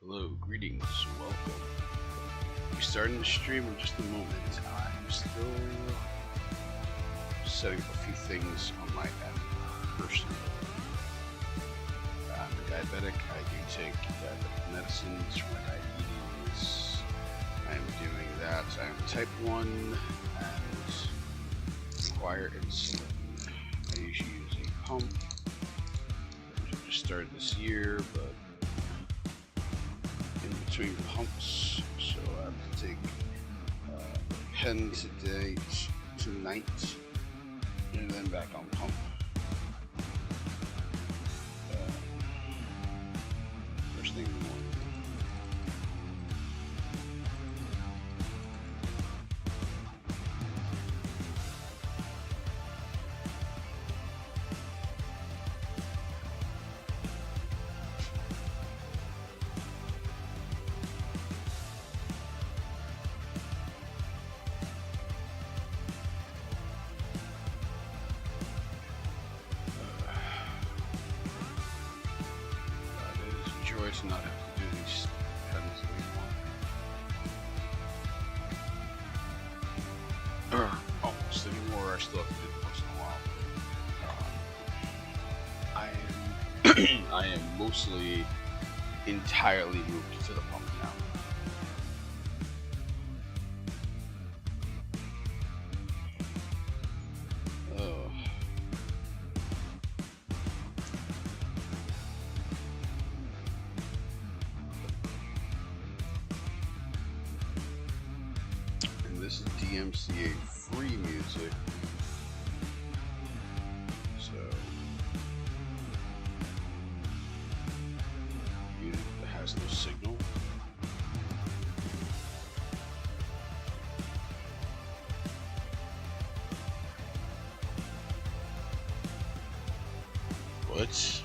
Hello, greetings, welcome. We're starting the stream in just a moment. I'm still setting up a few things on my end personally. I'm a diabetic. I do take diabetic medicines for my diabetes. I am doing that. I am type 1 and require insulin. I usually use a pump. I just started this year, but in between pumps, so I have to take a pen tonight, and then back on pump. First thing in the morning. To not have to do these pens anymore. Almost anymore. I still have to do them once in a while. I am mostly entirely moved to the pump now. This is DMCA free music, so music that has no signal. What?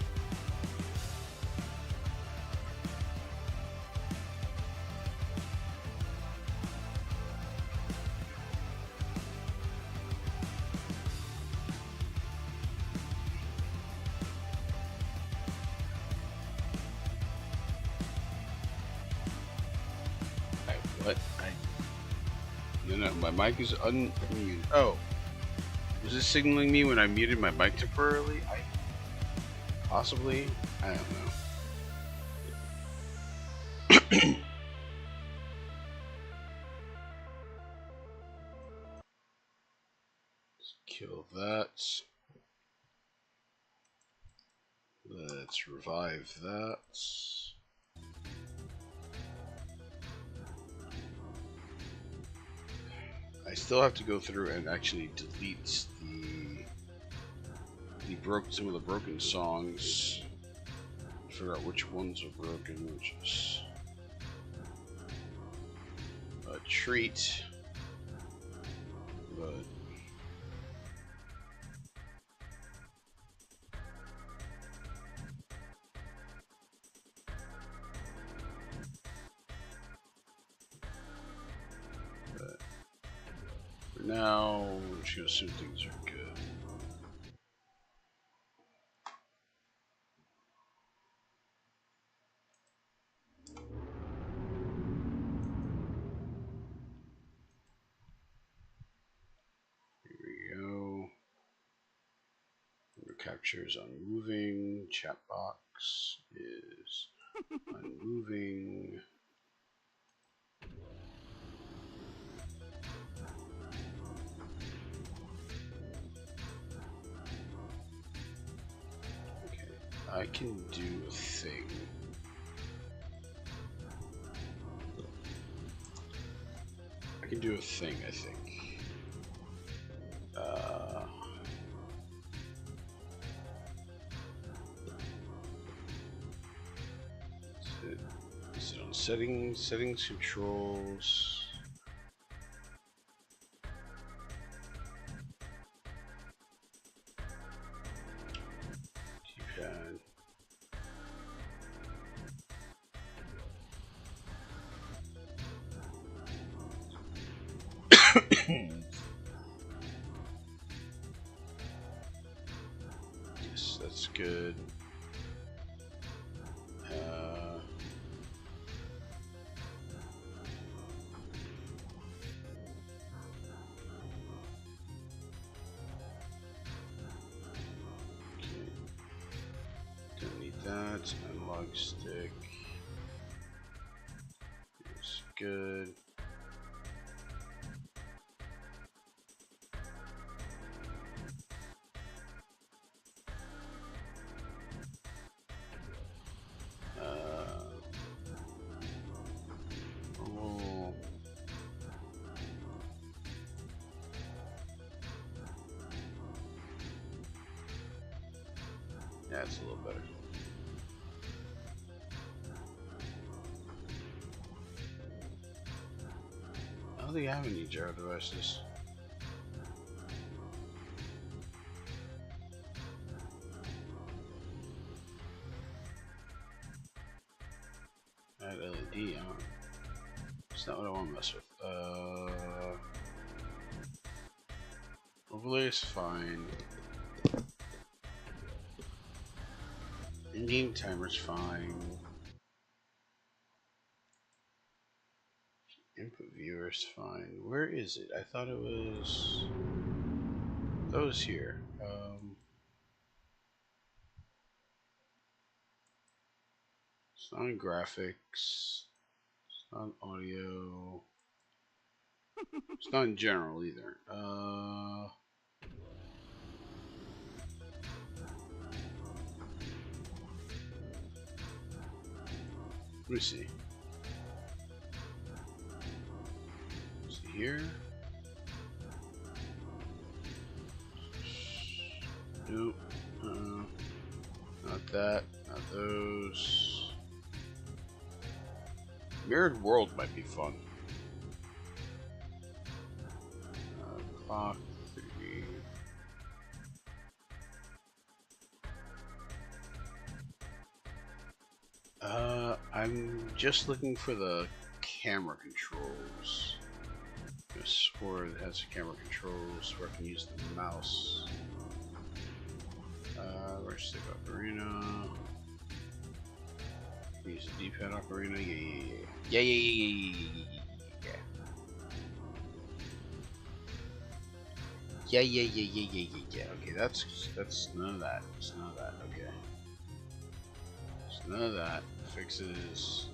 What? No, my mic is unmuted. Oh, was it signaling me when I muted my mic temporarily? Possibly. I don't know. Let's kill that. Let's revive that. I still have to go through and actually delete some of the broken songs. Figure out which ones are broken, which is a treat. But for now, I'm just gonna assume things are good. Captures unmoving. Chat box is unmoving. Okay, I can do a thing. I can do a thing, I think. Is it on settings, controls? Keypad. Yes, that's good. analog stick is good. Oh. Yeah, it's a little better. I don't think I have any gyro devices. Add LED on. It's not what I want to mess with. Overlay is fine. In-game timer's fine. Input viewer's fine. Where is it? I thought it was. That was here. It's not in graphics. It's not in audio. It's not in general either. Let me see. See here. Nope. Not that. Not those. Mirrored world might be fun. Clock. 3D. I'm just looking for the camera controls. I swore it has camera controls where I can use the mouse. Where's stick ocarina? Use the D-pad ocarina. Yeah. Okay, that's none of that. It's none of that. Okay. It's none of that. Fixes.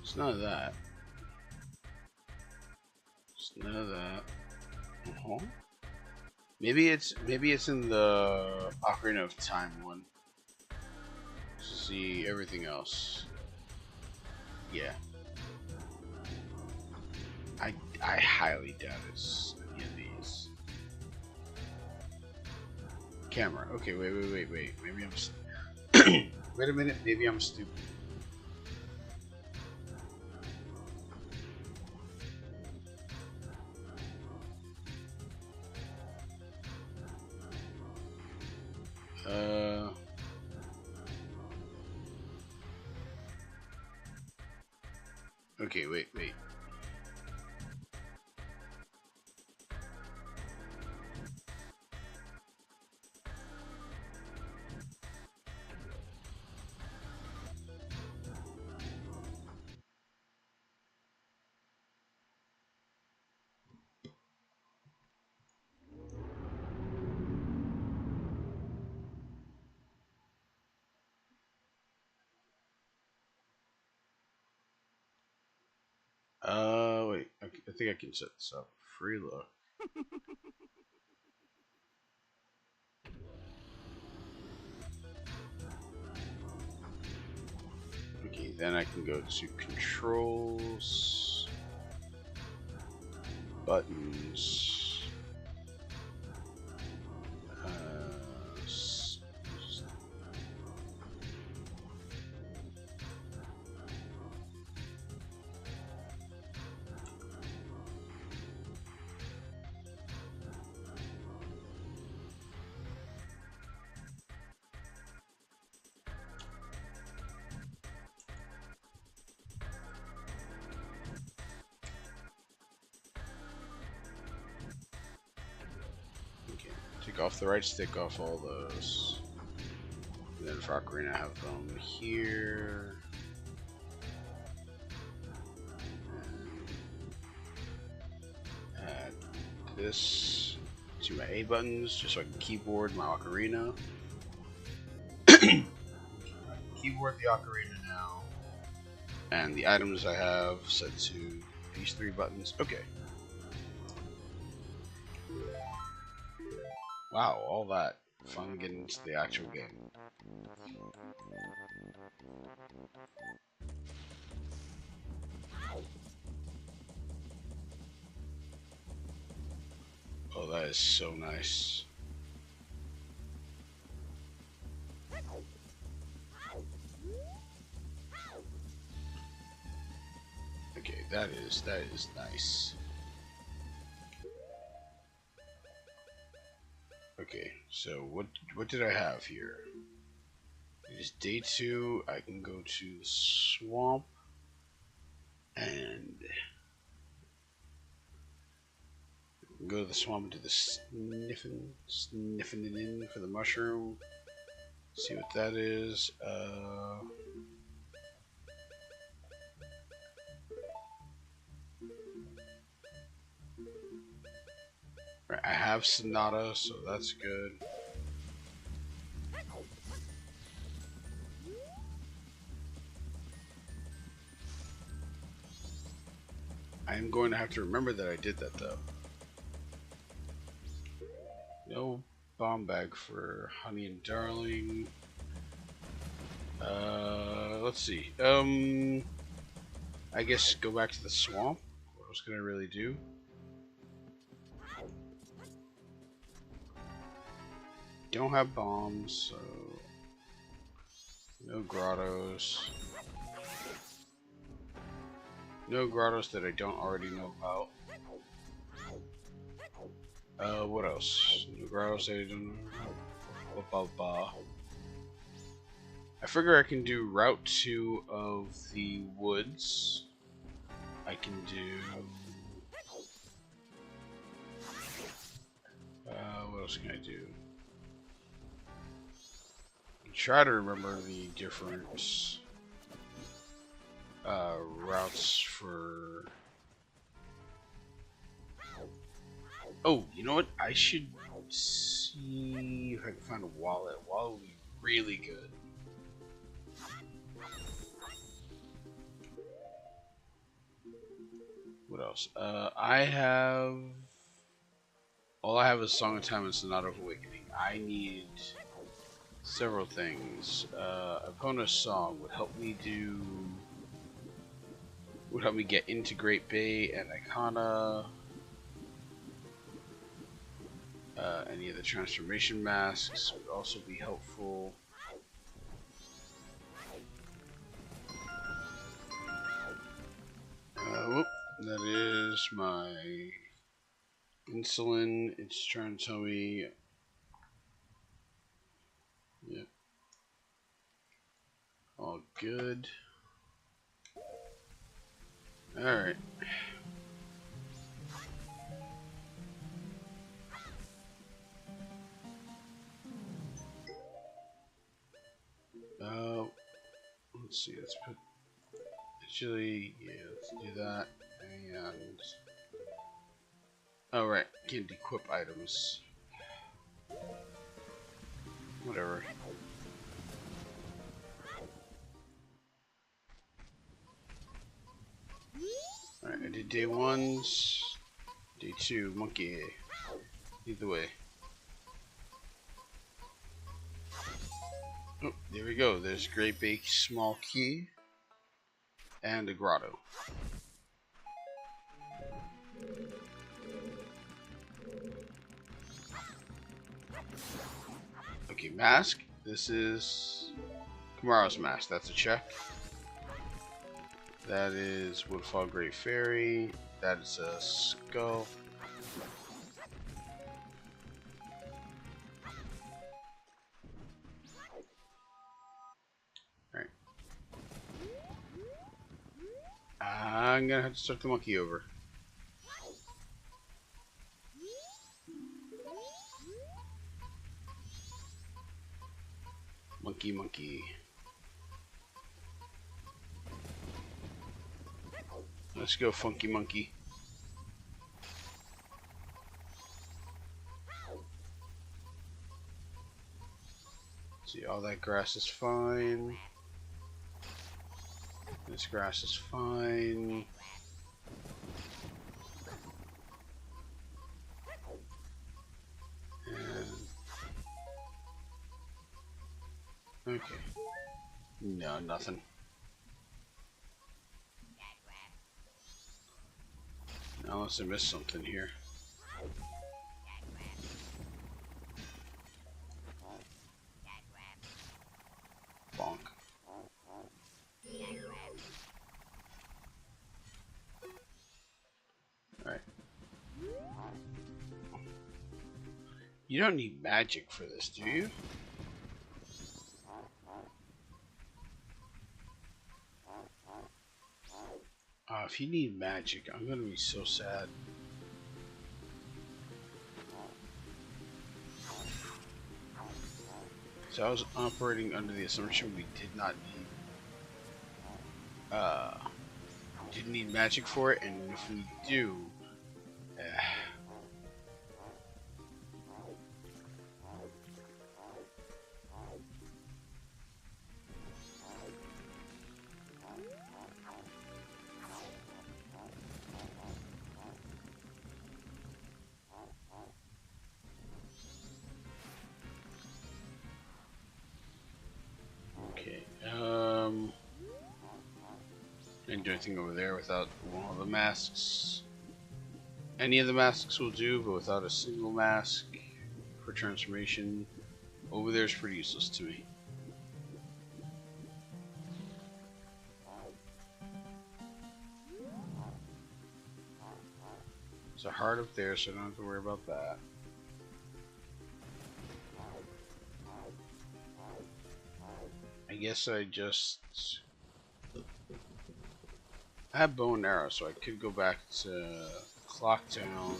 It's none of that. It's none of that. Maybe it's in the Ocarina of Time one. See everything else. Yeah. I highly doubt it's any of these. Camera. Okay, wait. Maybe I'm wait a minute, maybe I'm stupid. Okay, wait. Wait. I think I can set this up. Free look. Okay, then I can go to controls, buttons. Take off the right stick off all those. And then for Ocarina, I have them here. And add this to my A buttons just so I can keyboard my ocarina. Keyboard the ocarina now. And the items I have set to these 3 buttons. Okay. Wow, all that. Finally getting into the actual game. Oh, that is so nice. Okay, that is nice. Okay, so what did I have here? It is day 2. I can go to the swamp and go to the swamp and do the sniffing it in for the mushroom. See what that is. Right, I have Sonata, so that's good. I am going to have to remember that I did that though. No bomb bag for Honey and Darling. Let's see. I guess go back to the swamp. What else can I really do? Don't have bombs, so no grottos. No grottos that I don't already know about. What else? No grottos that I don't know about. I figure I can do Route 2 of the woods. I can do... what else can I do? Try to remember the different routes for... Oh, you know what? I should see if I can find a wallet. A wallet would be really good. What else? I have... All I have is Song of Time and Sonata of Awakening. I need several things. Epona's Song would help me do... Would help me get into Great Bay and Icona. Any of the transformation masks would also be helpful. Whoop, that is my insulin. It's trying to tell me. Yep. All good. Alright. Let's see, let's put, actually, yeah, let's do that, and, oh right, can't equip items, whatever. Alright, I did day 1, day 2, monkey, either way. Oh, there we go. There's Great Bake Small Key and a grotto. Okay, mask. This is Kamara's mask. That's a check. That is Woodfall Great Fairy. That is a skull. I'm gonna have to start the monkey over. Monkey, monkey. Let's go, funky monkey. See, all that grass is fine. This grass is fine. And okay. No, nothing. Unless I missed something here. Bonk. Alright. You don't need magic for this, do you? If you need magic, I'm gonna be so sad. So I was operating under the assumption we did not need, didn't need magic for it, and if we do, okay, didn't do anything over there without one of the masks. Any of the masks will do, but without a single mask for transformation, over there is pretty useless to me. There's a heart up there, so I don't have to worry about that. I guess I have bow and arrow, so I could go back to Clock Town,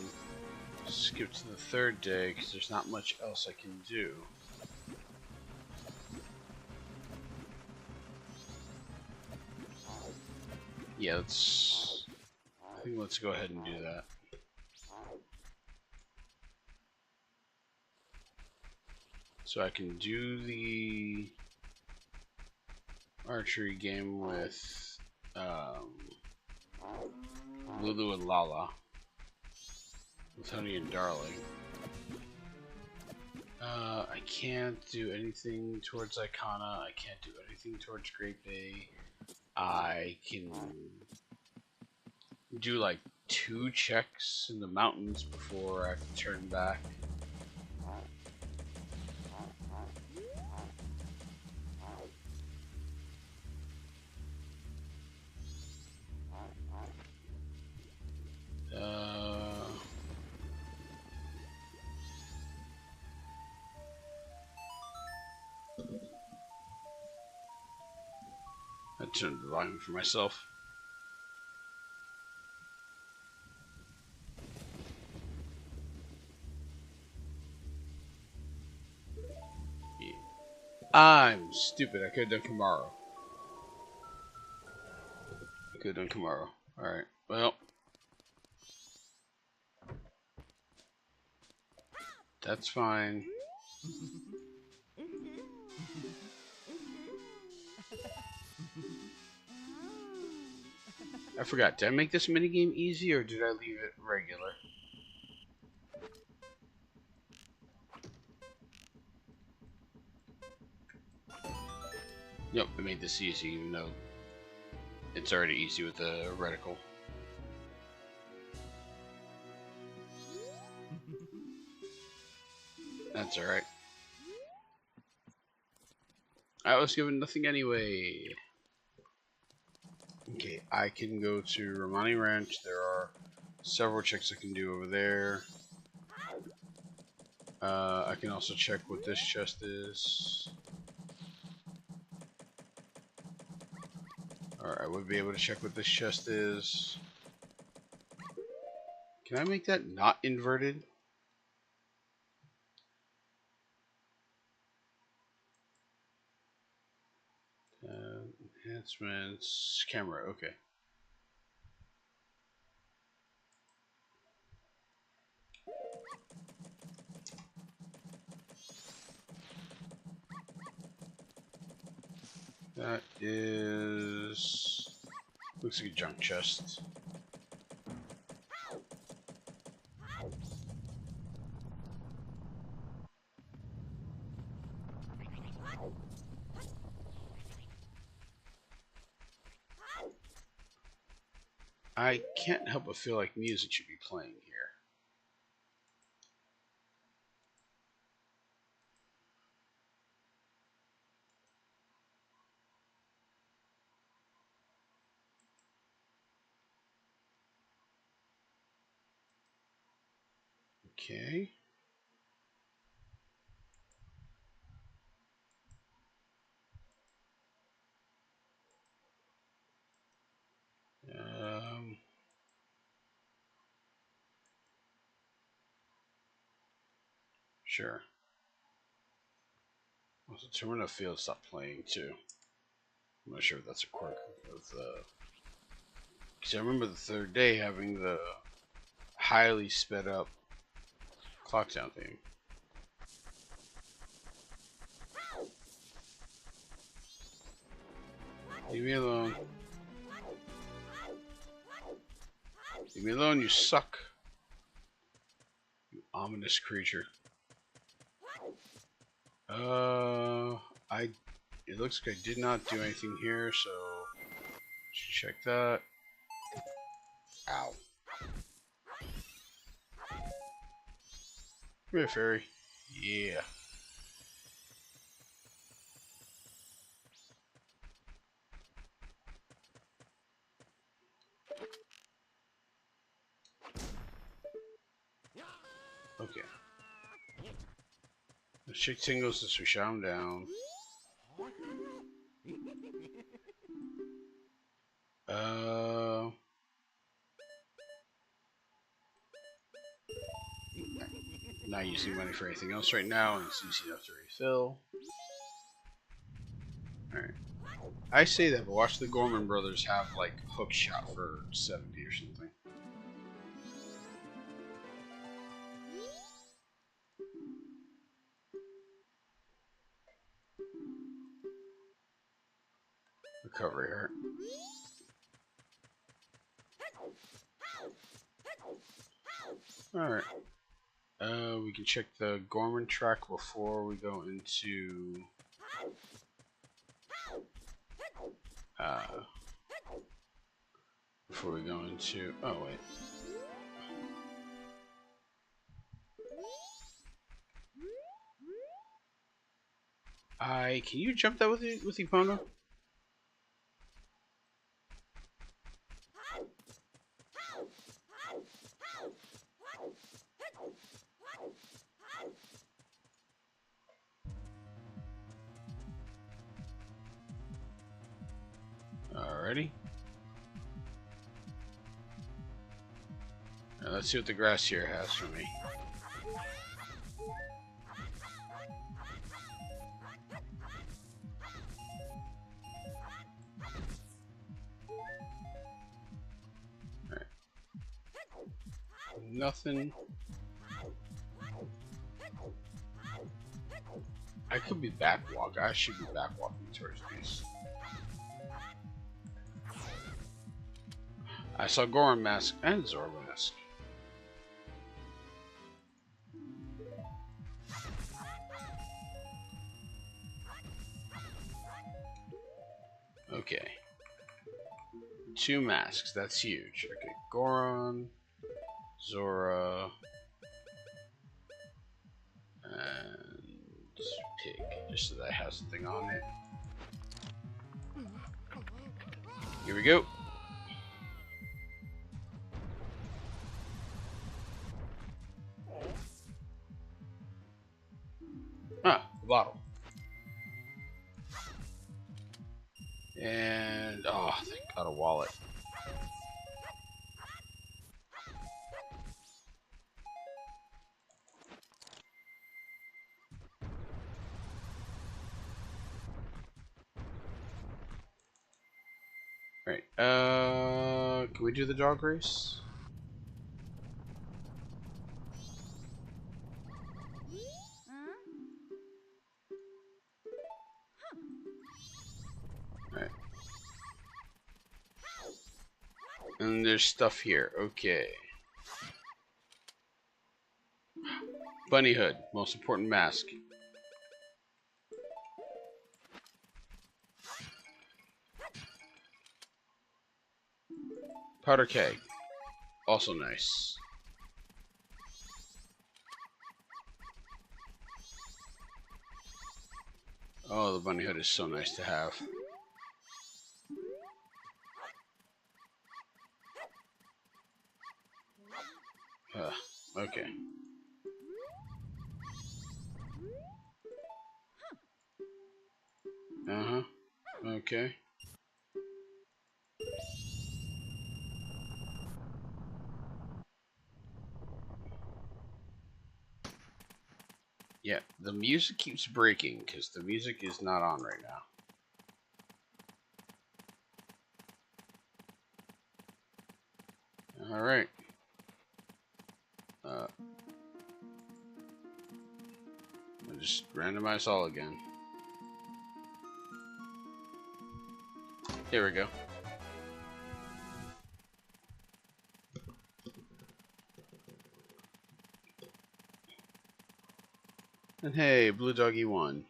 skip to the third day, because there's not much else I can do. Yeah, I think let's go ahead and do that. So I can do the archery game with Lulu and Lala, with Honey and Darling. I can't do anything towards Icona. I can't do anything towards Great Bay. I can do like 2 checks in the mountains before I have to turn back. I turned the volume for myself. Yeah. I'm stupid. I could have done Kamaro. Alright, well. That's fine. I forgot. Did I make this minigame easy or did I leave it regular? Nope, I made this easy even though it's already easy with the reticle. That's alright. I was given nothing anyway. Okay, I can go to Romani Ranch. There are several checks I can do over there. I can also check what this chest is. Or I would be able to check what this chest is. Can I make that not inverted? Enhancements, camera, okay. That is... looks like a junk chest. I can't help but feel like music should be playing here. Okay. Sure. Also, Terminal Field stopped playing too. I'm not sure if that's a quirk of the. Because I remember the third day having the highly sped up clock down thing. Leave me alone. Leave me alone, you suck. You ominous creature. It looks like I did not do anything here, so check that. Ow. Come here, fairy. Yeah. Okay. Let's check tingles since we shot him down. Not using money for anything else right now, and it's easy enough to refill. Alright. I say that, but watch the Gorman brothers have, like, hook shot for 70 or something. Recovery heart. Alright. We can check the Gorman track before we go into... before we go into... oh, wait. Can you jump that with Epona? Alrighty. Now let's see what the grass here has for me. Alright. Nothing. I could be backwalk. I should be backwalking towards these. I saw Goron mask and Zora mask. Okay. 2 masks, that's huge. Okay, Goron, Zora, and Pig, just so that I have something on it. Here we go. Ah, the bottle. And, oh, thank God, a wallet. Right, can we do the dog race? And there's stuff here. Okay. Bunny hood, most important mask. Powder keg, also nice. Oh, the bunny hood is so nice to have. Okay. Uh-huh. Okay. Yeah, the music keeps breaking because the music is not on right now. Alright. I'll just randomize all again. Here we go. And hey, Blue Doggy won.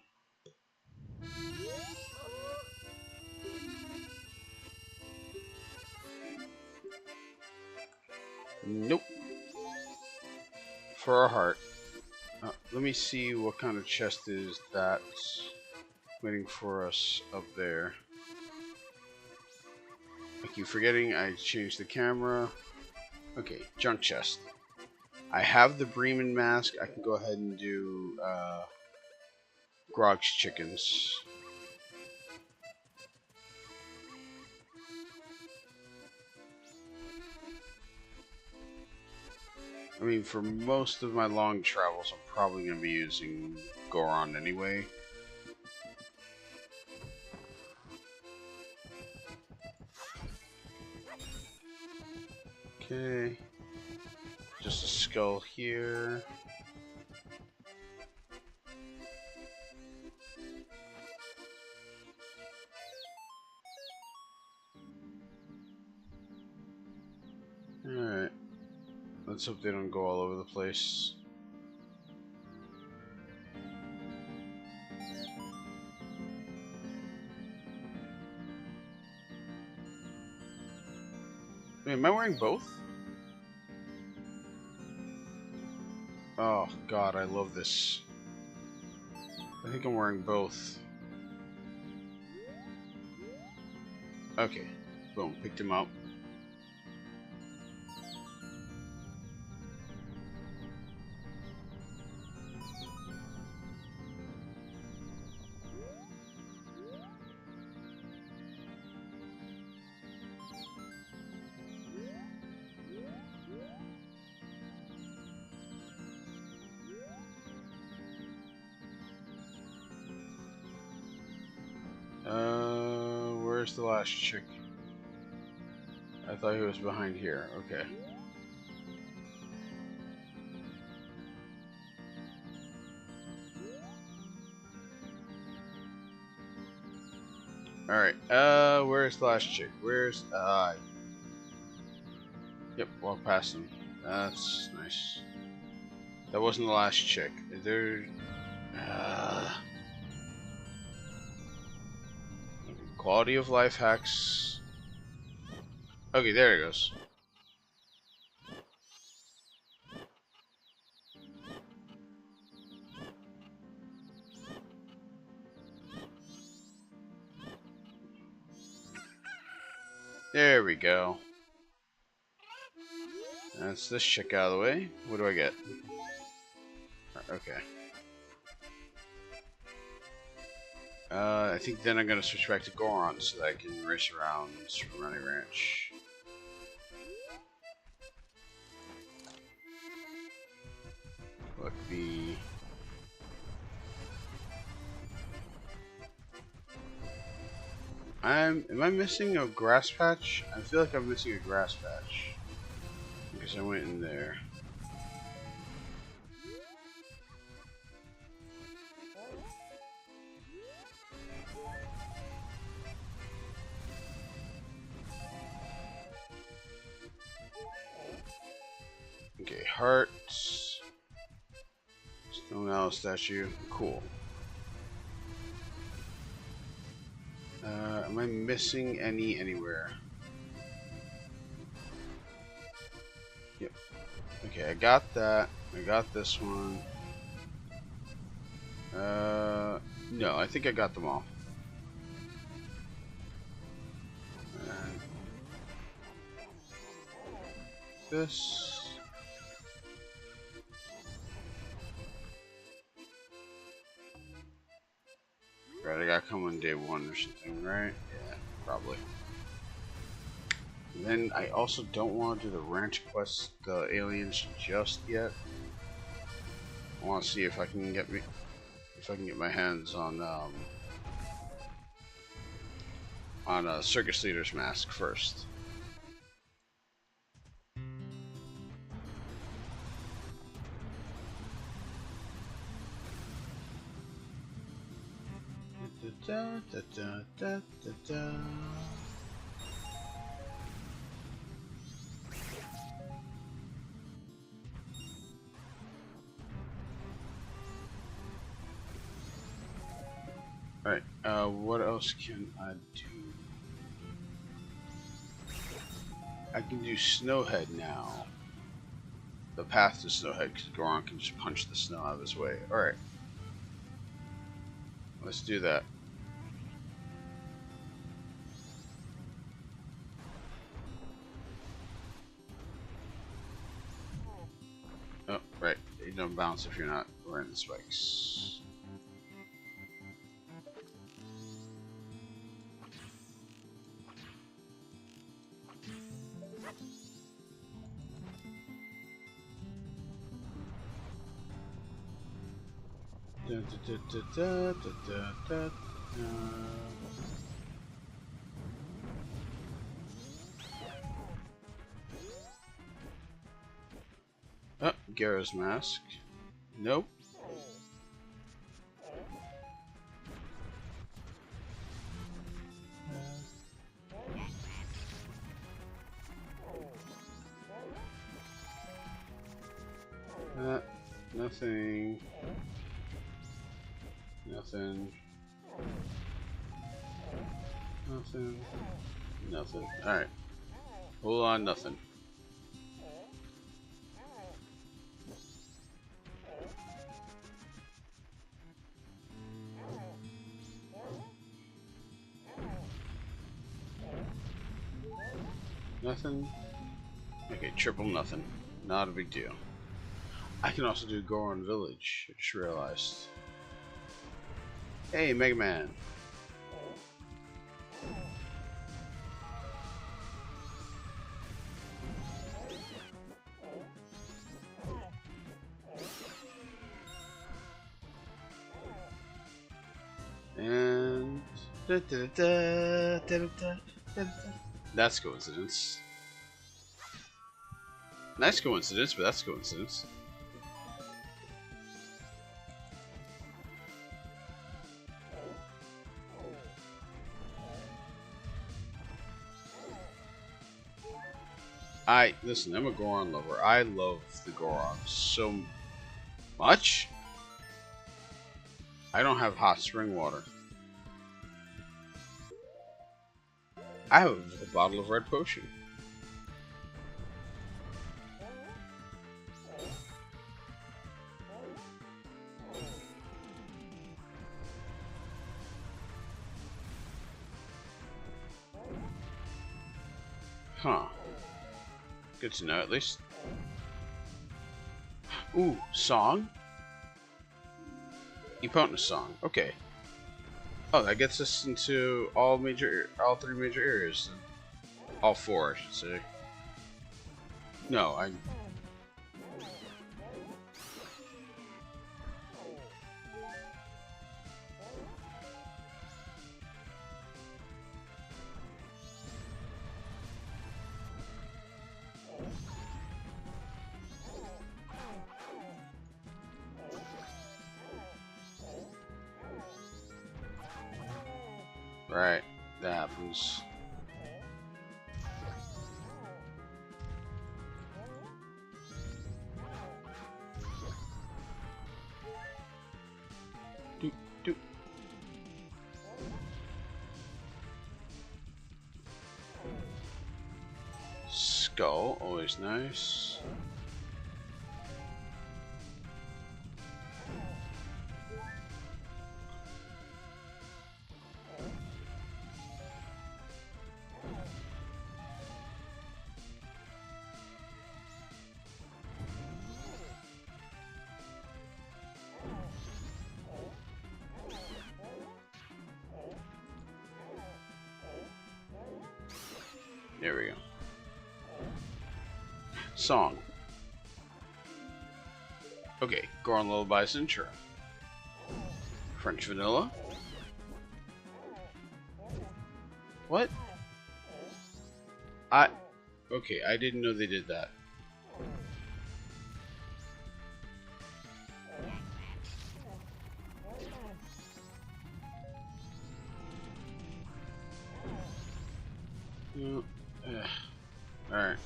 Nope. For our heart. Let me see what kind of chest is that waiting for us up there. I keep forgetting I changed the camera. Okay, junk chest. I have the Bremen mask. I can go ahead and do Grog's chickens. I mean, for most of my long travels, I'm probably going to be using Goron anyway. Okay. Just a skull here. Alright. Let's hope they don't go all over the place. Wait, am I wearing both? Oh god, I love this. I think I'm wearing both. Okay. Boom, picked him up. Where's the last chick? I thought he was behind here. Okay. Alright, where's the last chick? Where's, yep, walk past him. That's nice. That wasn't the last chick. Is there, quality of life hacks. Okay, there it goes. There we go. That's this chick out of the way. What do I get? Okay. I think then I'm gonna switch back to Goron so that I can race around Super Mario Ranch. What the... am I missing a grass patch? I feel like I'm missing a grass patch. Because I went in there. hearts. Stone owl statue. Cool. Am I missing anywhere? Yep. Okay, I got that. I got this one. No, I think I got them all. This. Right, I gotta come on day 1 or something, right? Yeah, probably. And then I also don't want to do the ranch quest, the aliens, just yet. I want to see if I can get my hands on a circus leader's mask first. Da, da, da, da, da, da. Alright, what else can I do? I can do Snowhead now. The path to Snowhead, because Goron can just punch the snow out of his way. Alright. Let's do that. Oh, right. You don't bounce if you're not wearing the spikes. Da, da, da, da, da, da, da, da. Oh, Gara's mask. Nope. Nothing. Nothing. Nothing. Nothing. Alright. Hold on, nothing. Nothing. Okay, triple nothing. Not a big deal. I can also do Goron Village. I just realized. Hey, Mega Man. And that's coincidence. Nice coincidence, but that's coincidence. Listen, I'm a Goron lover. I love the Goron so much. I don't have hot spring water. I have a bottle of red potion. Huh. Good to know, at least. Ooh, song? Epontness song. Okay. Oh, that gets us into all 3 major areas. All 4, I should say. No, Right, that happens. skull, always nice. There we go. Song. Okay, Goron Lullabies intro. French vanilla. What? Okay, I didn't know they did that. Alright.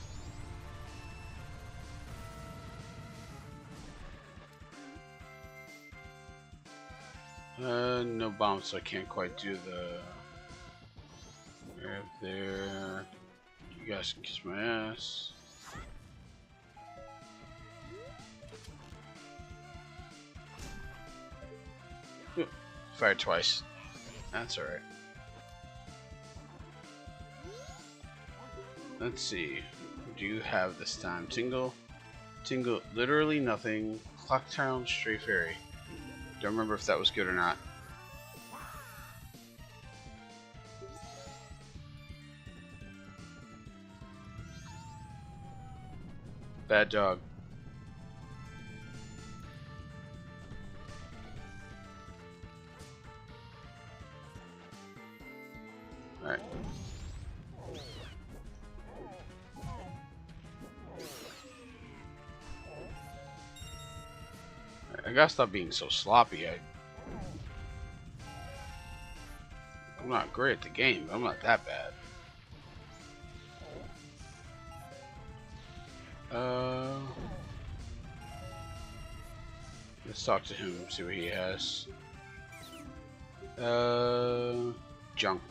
No bombs, so I can't quite do the... Right there. You guys can kiss my ass. Ooh, fired twice. That's alright. Let's see. What do you have this time? Tingle? Tingle, literally nothing. Clocktown, Stray Fairy. Don't remember if that was good or not. Bad dog. Alright. I gotta stop being so sloppy. I'm not great at the game, but I'm not that bad. Let's talk to him, see what he has. Junk.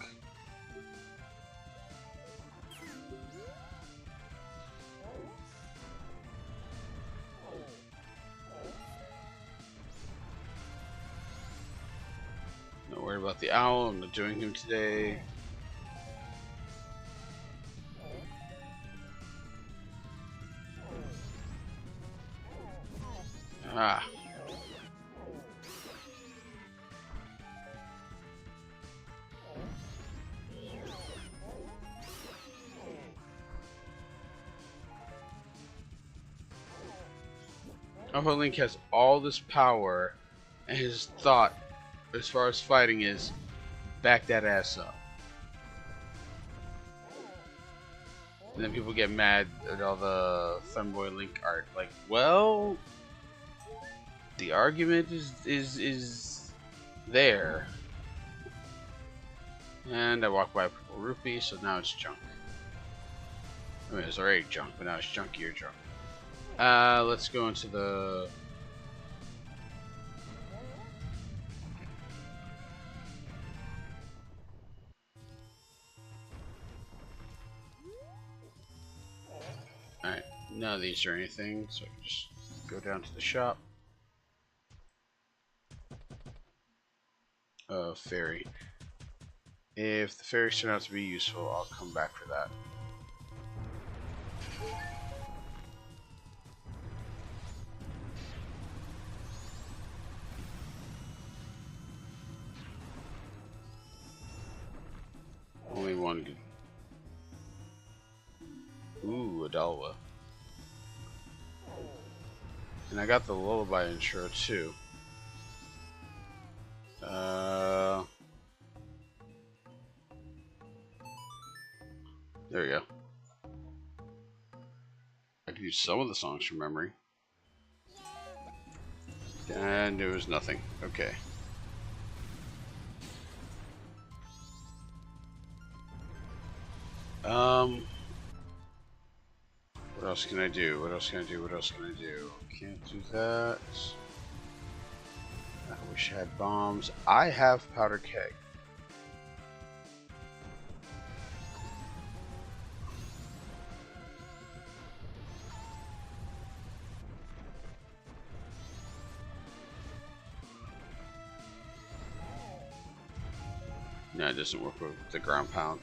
Not worried about the owl, I'm not doing him today. Ah. Alpha Link has all this power, and his thought, as far as fighting, is back that ass up. And then people get mad at all the Femboy Link art. Like, well, the argument is there. And I walked by a purple rupee, so now it's junk. I mean, it's already junk, but now it's junkier junk. Let's go into the... Alright, none of these are anything, so I can just go down to the shop. Fairy. If the fairies turn out to be useful, I'll come back for that. Only one good. Ooh, a Dalwa. And I got the lullaby intro too. There we go. I can use some of the songs from memory. And there was nothing. Okay. What else can I do? What else can I do? What else can I do? Can't do that. I wish I had bombs. I have powder keg. No, it doesn't work with the ground pound.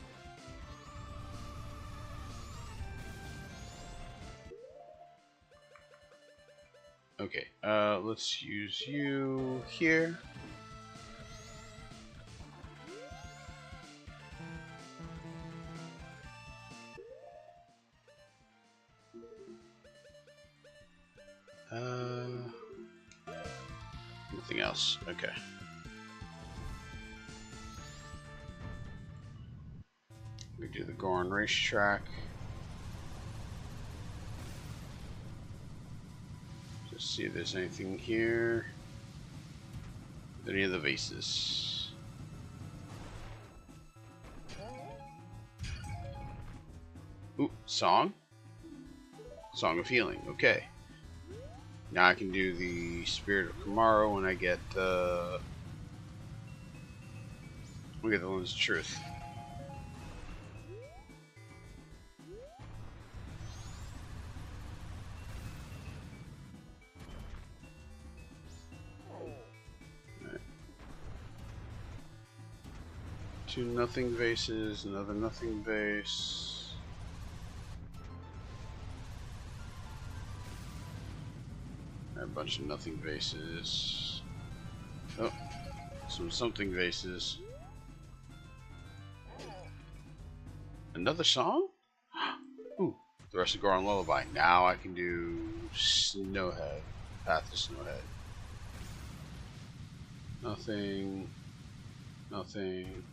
Okay, let's use you here. Nothing else. Okay. We do the Goron racetrack. Just see if there's anything here. Any of the vases. Ooh, song? Song of Healing. Okay. Now I can do the Spirit of Kamaro when I get we get the Lens of Truth. Right. 2 nothing vases, another nothing vase. A bunch of nothing vases. Oh, some something vases. Another song? Ooh, the rest of Goron Lullaby. Now I can do Snowhead. Path to Snowhead. Nothing. Nothing.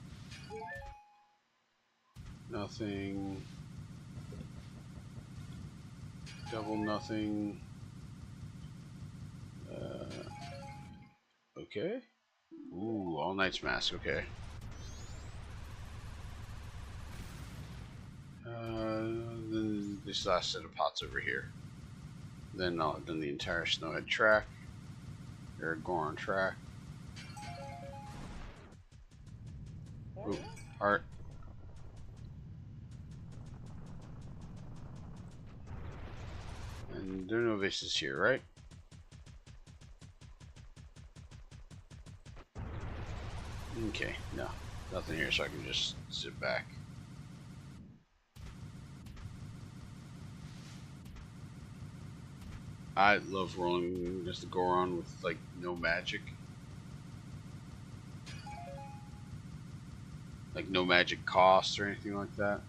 Nothing. Double nothing. Okay. Ooh, All Night's Mask. Okay. Then this last set of pots over here. Then the entire Snowhead track. Or Goron track. Ooh, heart. And there are no vases here, right? Okay, no. Nothing here, so I can just sit back. I love rolling just the Goron with, like, no magic. Like, no magic cost or anything like that.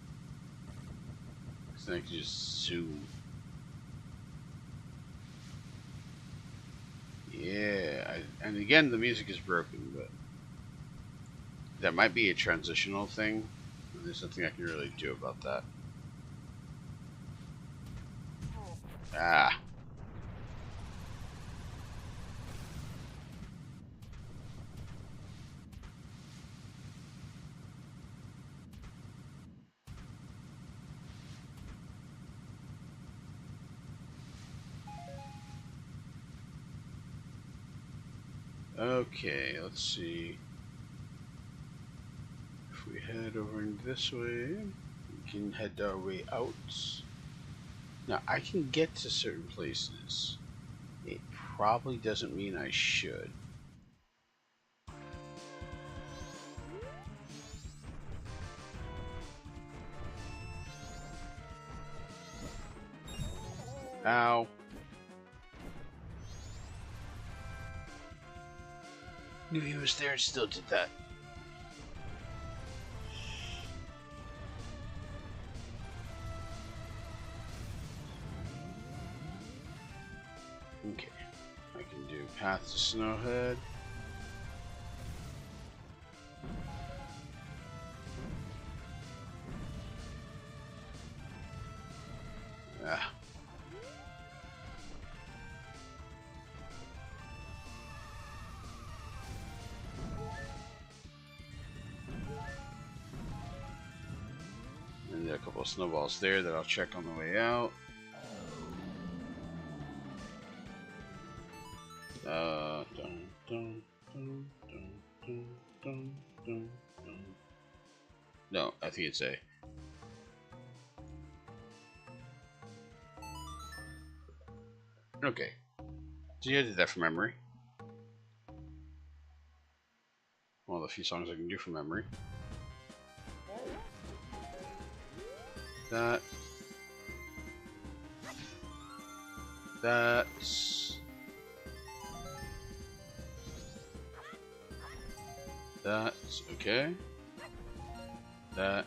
So I can just zoom. Yeah, and again, the music is broken, but that might be a transitional thing. There's nothing I can really do about that. Ah. Okay, let's see. If we head over in this way, we can head our way out. Now, I can get to certain places. It probably doesn't mean I should. Ow. Knew he was there and still did that. Okay. I can do Path to Snowhead. Ah. And there are a couple of snowballs there that I'll check on the way out. Dun, dun, dun, dun, dun, dun, dun, dun. No, I think it's A. Okay. So yeah, I did that from memory. One of the few songs I can do from memory. That. That's. That's okay. That.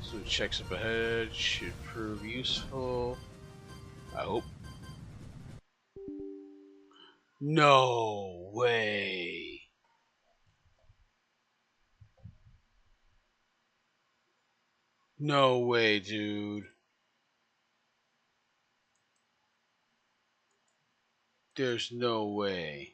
So checks up ahead should prove useful. I hope. No way. No way, dude. There's no way.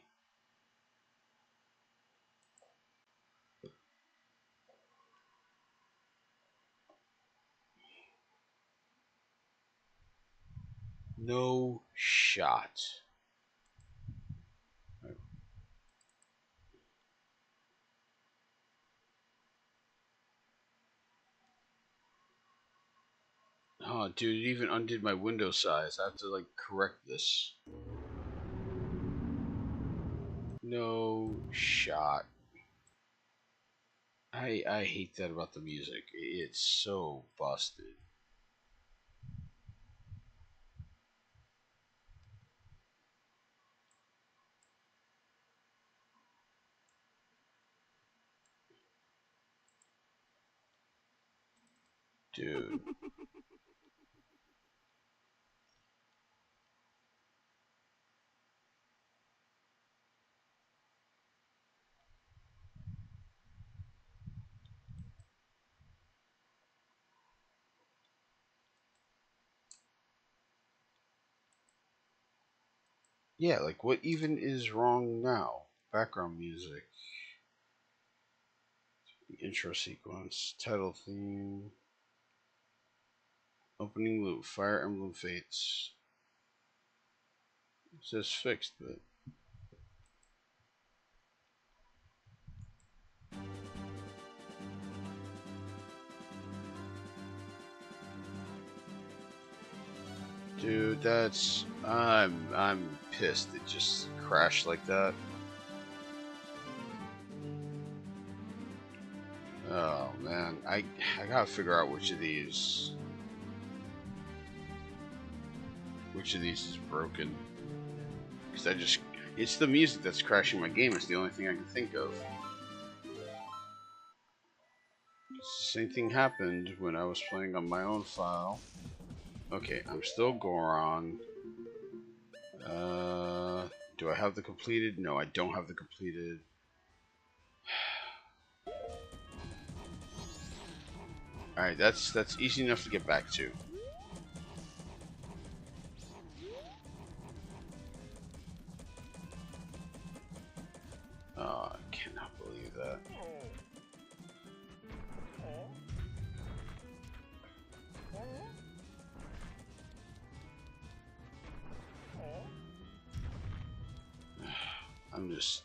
No shot. Oh, dude, it even undid my window size. I have to, like, correct this. No shot. I hate that about the music. It's so busted. Dude. Yeah, like, what even is wrong now? Background music. The intro sequence. Title theme. Opening loop. Fire Emblem Fates. It says fixed, but... Dude, that's... I'm pissed it just crashed like that. Oh, man. I gotta figure out which of these is broken. Because I just... It's the music that's crashing my game. It's the only thing I can think of. Same thing happened when I was playing on my own file. Okay, I'm still Goron. Do I have the completed? No, I don't have the completed. Alright, that's easy enough to get back to. Oh, I cannot believe that. I'm just...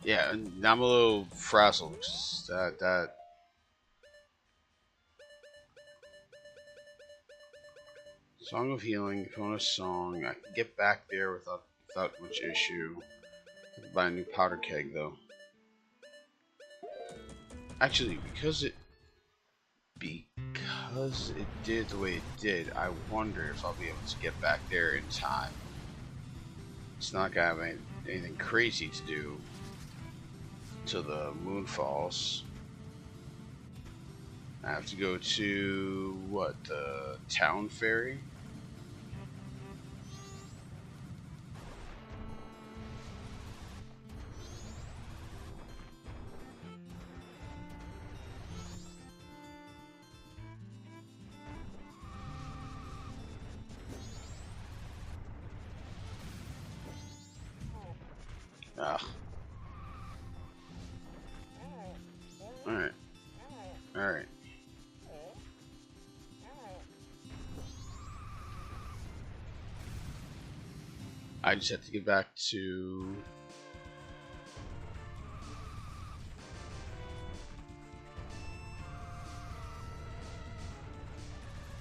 Yeah, now I'm a little frazzled. That... Song of Healing, bonus song. I can get back there without much issue. I have to buy a new powder keg, though. Actually, because it did the way it did, I wonder if I'll be able to get back there in time. It's not gonna have anything crazy to do till the moon falls. I have to go to what, the town ferry? Ah. Alright. Alright. I just have to get back to...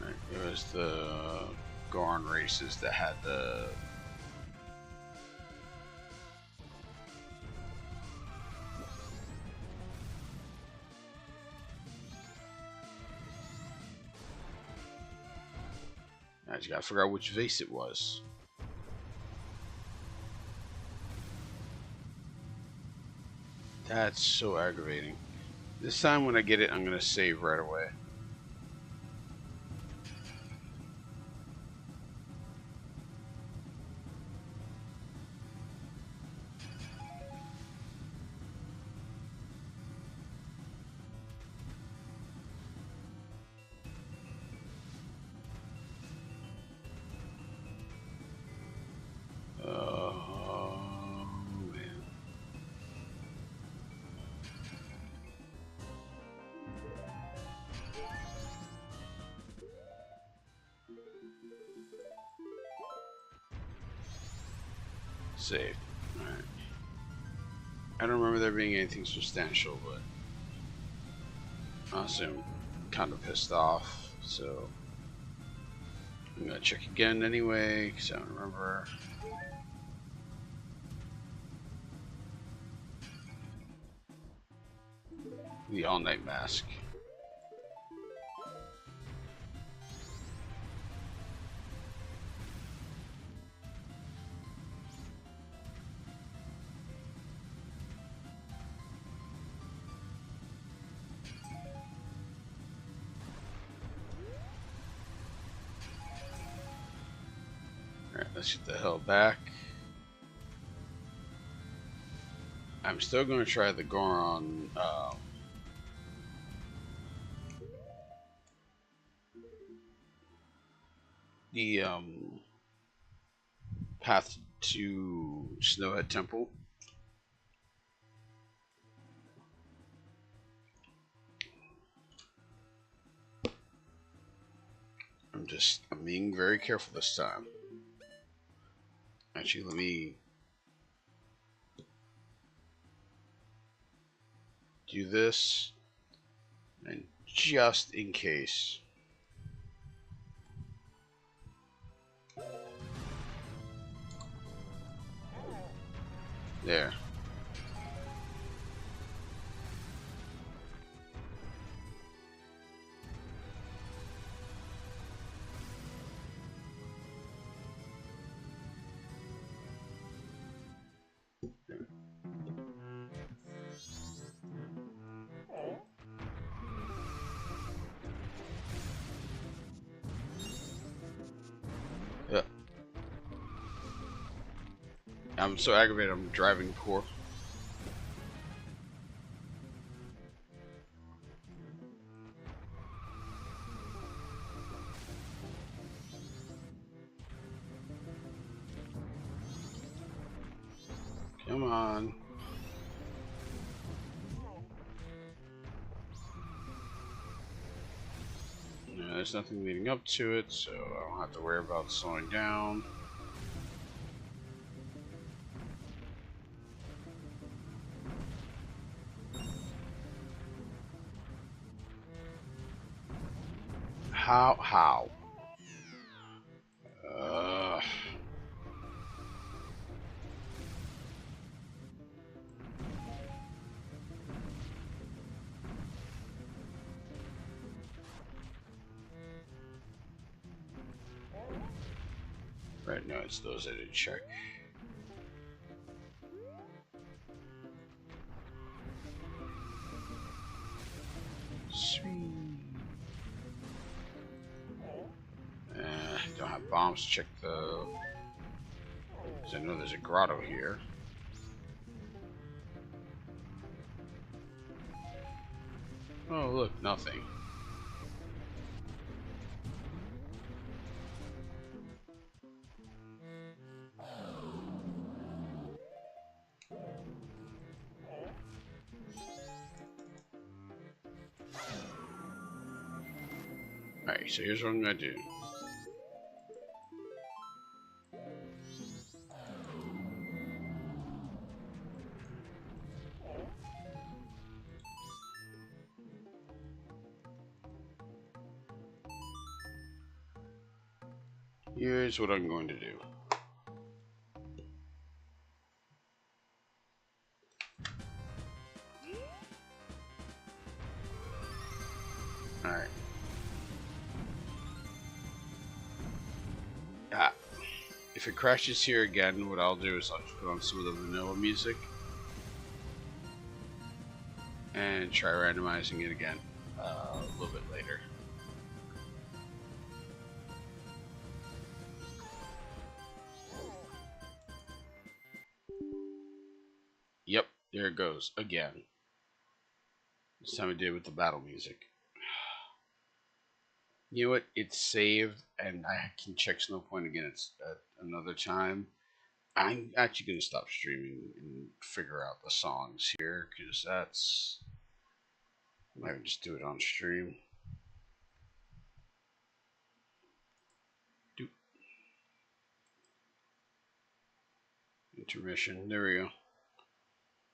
Right, it was the Gorn races that had the... I just gotta figure out which vase it was. That's so aggravating. This time when I get it, I'm gonna save right away. Man. Saved. Alright. I don't remember there being anything substantial, but honestly I'm kind of pissed off, so I'm gonna check again anyway, because I don't remember. The all-night mask. Alright, let's get the hell back. I'm still going to try the Goron the path to Snowhead Temple. I'm being very careful this time. Actually, let me do this, and just in case. There. Yep. I'm so aggravated I'm driving poor. Come on. No, there's nothing leading up to it, so I don't have to worry about slowing down. How? Right, no, it's those I didn't check. Sweet. Don't have bombs to check though. Because I know there's a grotto here. Oh, look, nothing. Alright, so here's what I'm gonna do. Here's what I'm going to do. Alright. If it crashes here again, what I'll do is I'll just put on some of the vanilla music and try randomizing it again a little bit later. Yep, there it goes again. This time I did it with the battle music. You know what? It's saved, and I can check Snow Point again at another time. I'm actually going to stop streaming and figure out the songs here, because that's... I might just do it on stream. Doop. Intermission. There we go.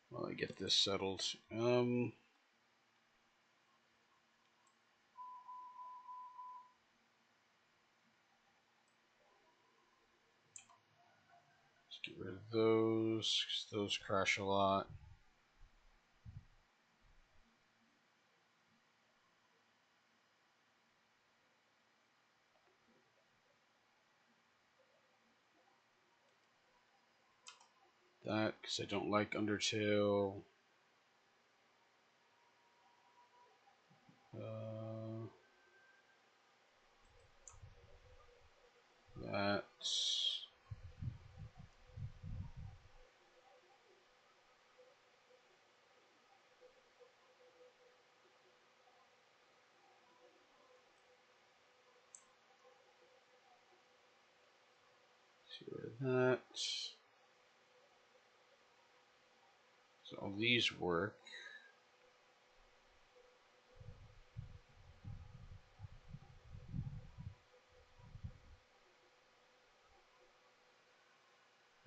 While I get this settled. Let's get rid of those, because those crash a lot. That, because I don't like Undertale. That's... Get rid of that. So all these work.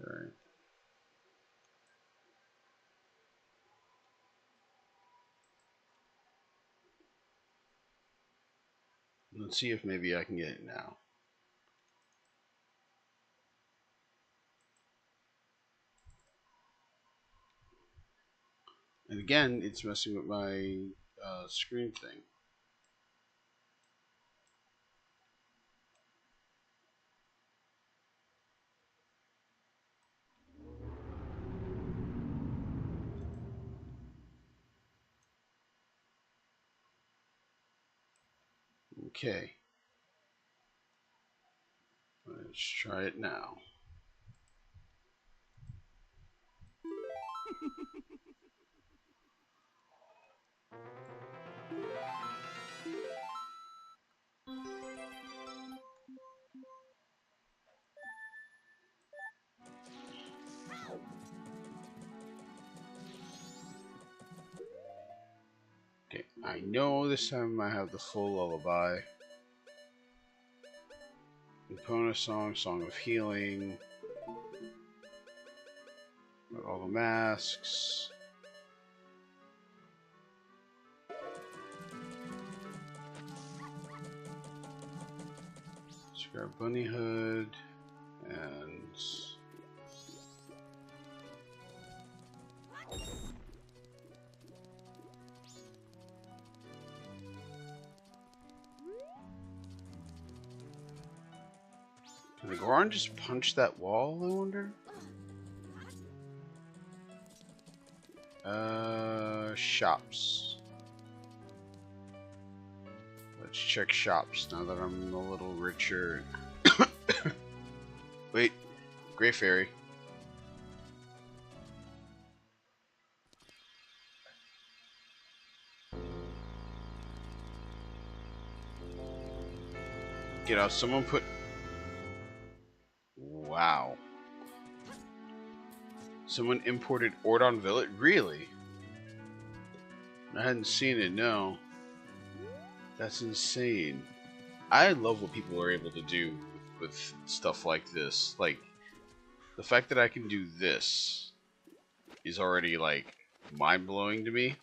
Alright. Let's see if maybe I can get it now. And again, it's messing with my screen thing. Okay. Let's try it now. Okay, I know this time I have the full lullaby. Epona song, Song of Healing. Got all the masks. Let's grab Bunny Hood and can the Goron just punch that wall, I wonder? Shops. Let's check shops now that I'm a little richer. Wait, Grey Fairy. You know, someone put... Wow. Someone imported Ordon Village? Really? I hadn't seen it, no. That's insane. I love what people are able to do with stuff like this. Like, the fact that I can do this is already, like, mind-blowing to me.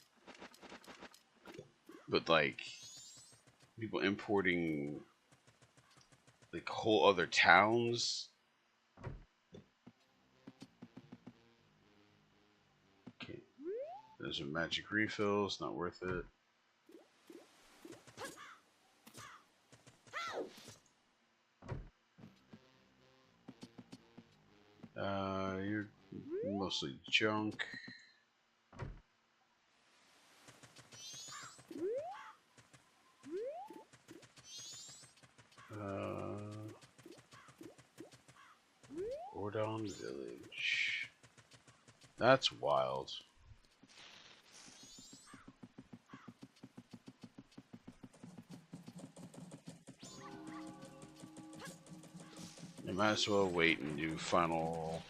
But, like, people importing, like, whole other towns. Okay. Those are magic refills, not worth it. mostly junk. Ordon Village. That's wild. You might as well wait and do final.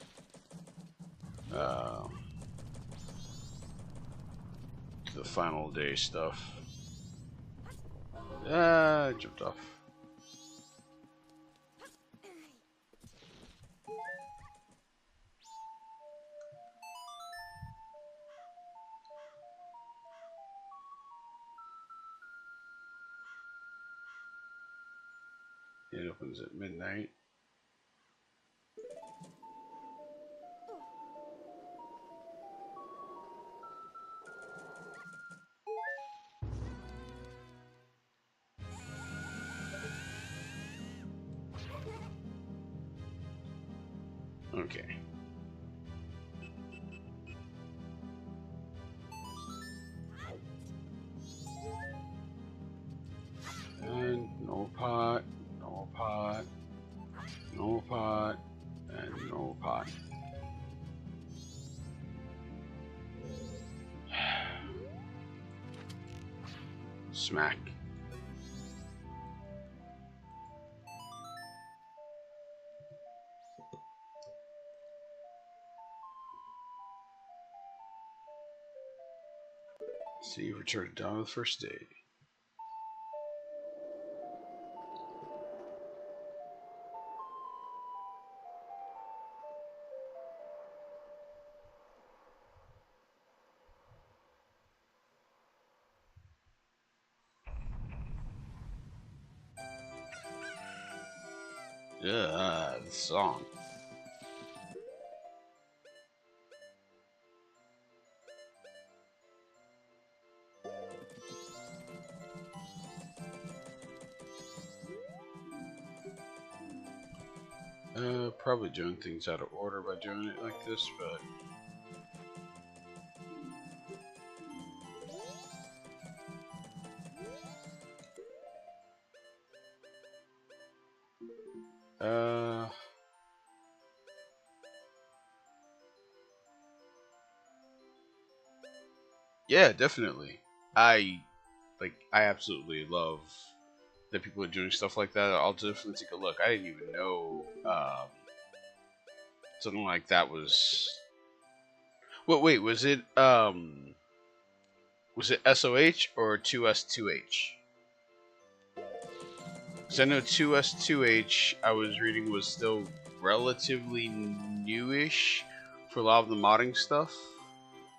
The final day stuff. I jumped off. It opens at midnight. Okay. And no pot, no pot, no pot, and no pot. Smack. See, you returned down the first day. Yeah, the song. Probably doing things out of order by doing it like this, but yeah, definitely. I absolutely love that people are doing stuff like that. I'll definitely take a look. I didn't even know something like that was. Well, wait, was it SOH or 2S2H? Because I know 2S2H I was reading was still relatively newish for a lot of the modding stuff.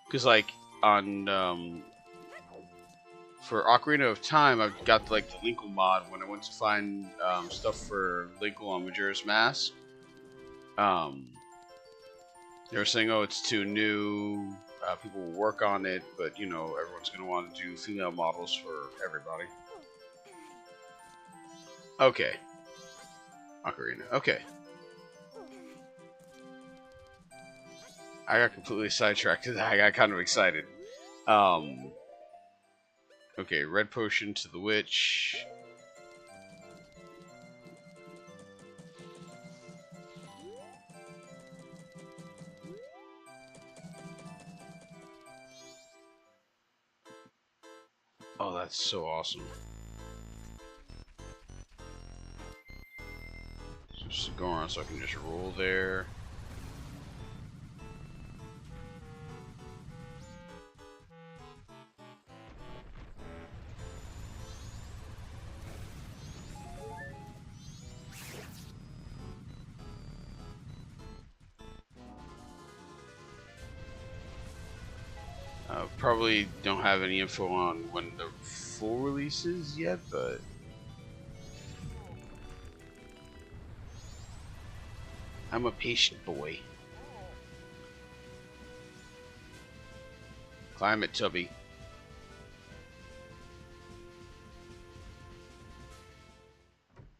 Because like on for Ocarina of Time, I got like the Linkle mod when I went to find stuff for Linkle on Majora's Mask. They were saying, "Oh, it's too new. People will work on it, but you know, everyone's going to want to do female models for everybody." Okay, Ocarina. Okay, I got completely sidetracked. I got kind of excited. Okay, red potion to the witch. Oh, that's so awesome. Just go on so I can just roll there. Probably don't have any info on when the full release is yet, but I'm a patient boy. Climate Tubby.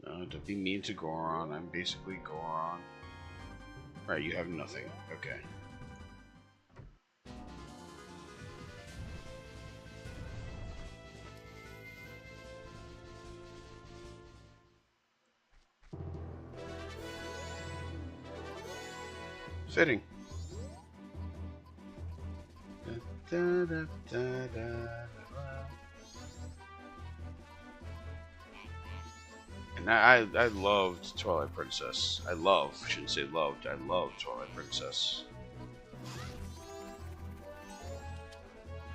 Don't be mean to Goron. I'm basically Goron. Right, you have nothing. Okay. Fitting. Da, da, da, da, and I loved Twilight Princess. I shouldn't say loved, I loved Twilight Princess.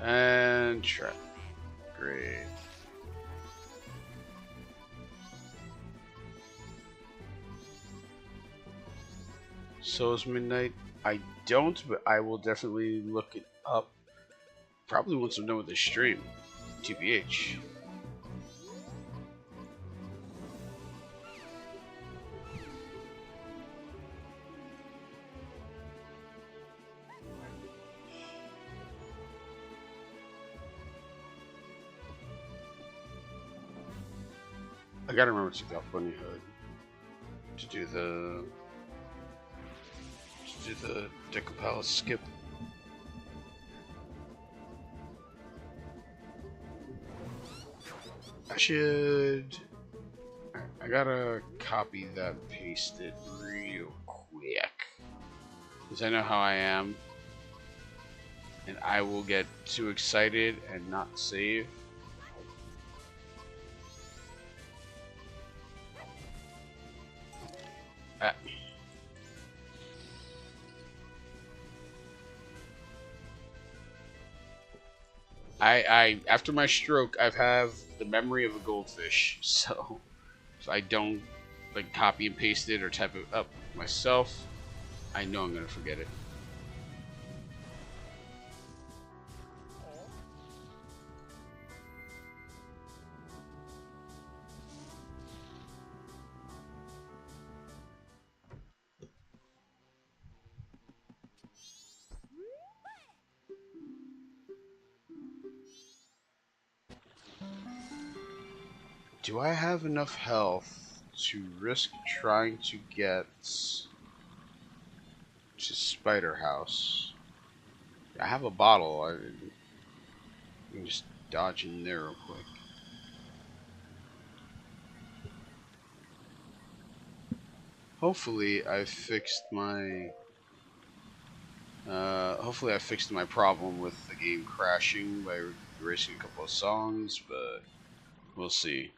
And trap. Great. So is Midnight. I don't, but I will definitely look it up. Probably once I'm done with this stream. TBH. I gotta remember to go Bunny Hood to do the Deca Palace skip. I should. I gotta copy that, paste it real quick, because I know how I am, and I will get too excited and not save. I after my stroke, I have the memory of a goldfish, so if I don't like copy and paste it or type it up myself, I know I'm gonna forget it. Do I have enough health to risk trying to get to Spider House? I have a bottle. I can just dodge in there real quick. Hopefully, I fixed my. Hopefully, I fixed my problem with the game crashing by erasing a couple of songs, but we'll see.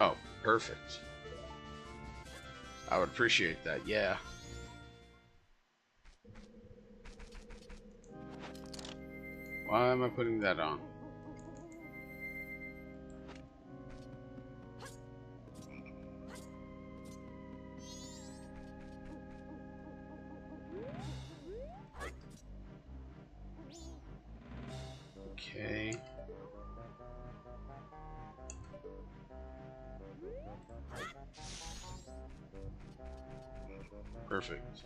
Oh, perfect. I would appreciate that, yeah. Why am I putting that on? Okay. Perfect.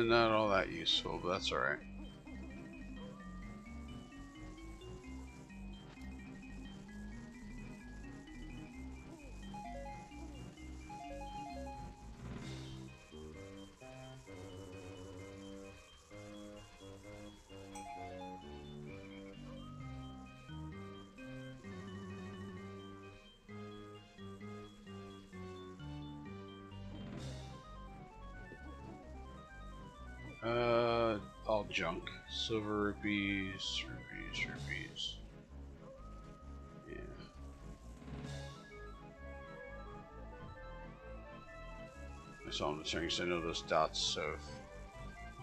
Not all that useful, but that's alright. All junk. Silver rupees, rupees. Yeah. That's all I'm saying, because I know those dots have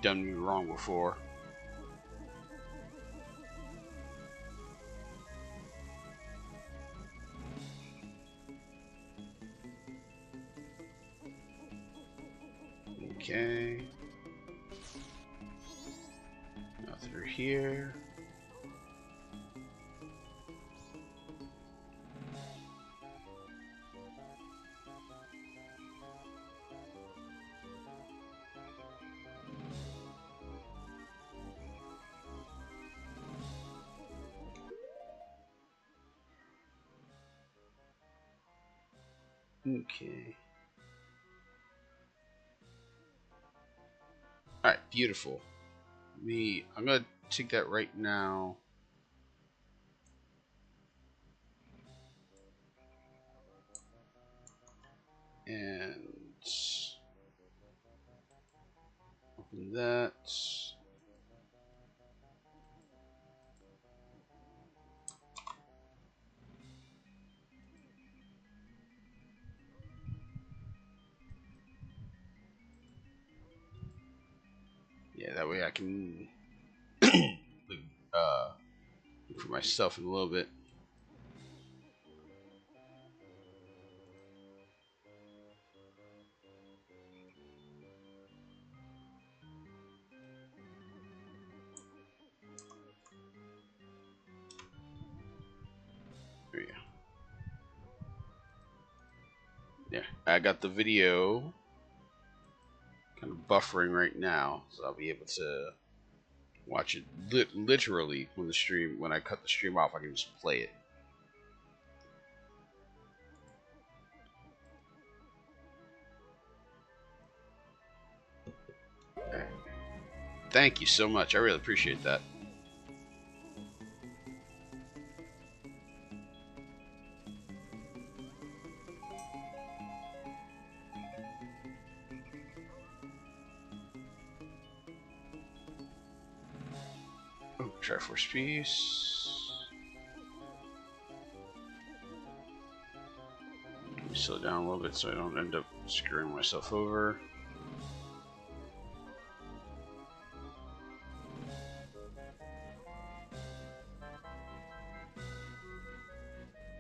done me wrong before. Okay. Now through here. Okay. Alright, beautiful. I'm gonna take that right now. And open that. Yeah, that way I can look for myself in a little bit. There we go. There, I got the video kind of buffering right now, so I'll be able to watch it literally when I cut the stream off. I can just play it. Right. Thank you so much. I really appreciate that. Oh, Triforce piece. Let me slow down a little bit so I don't end up screwing myself over.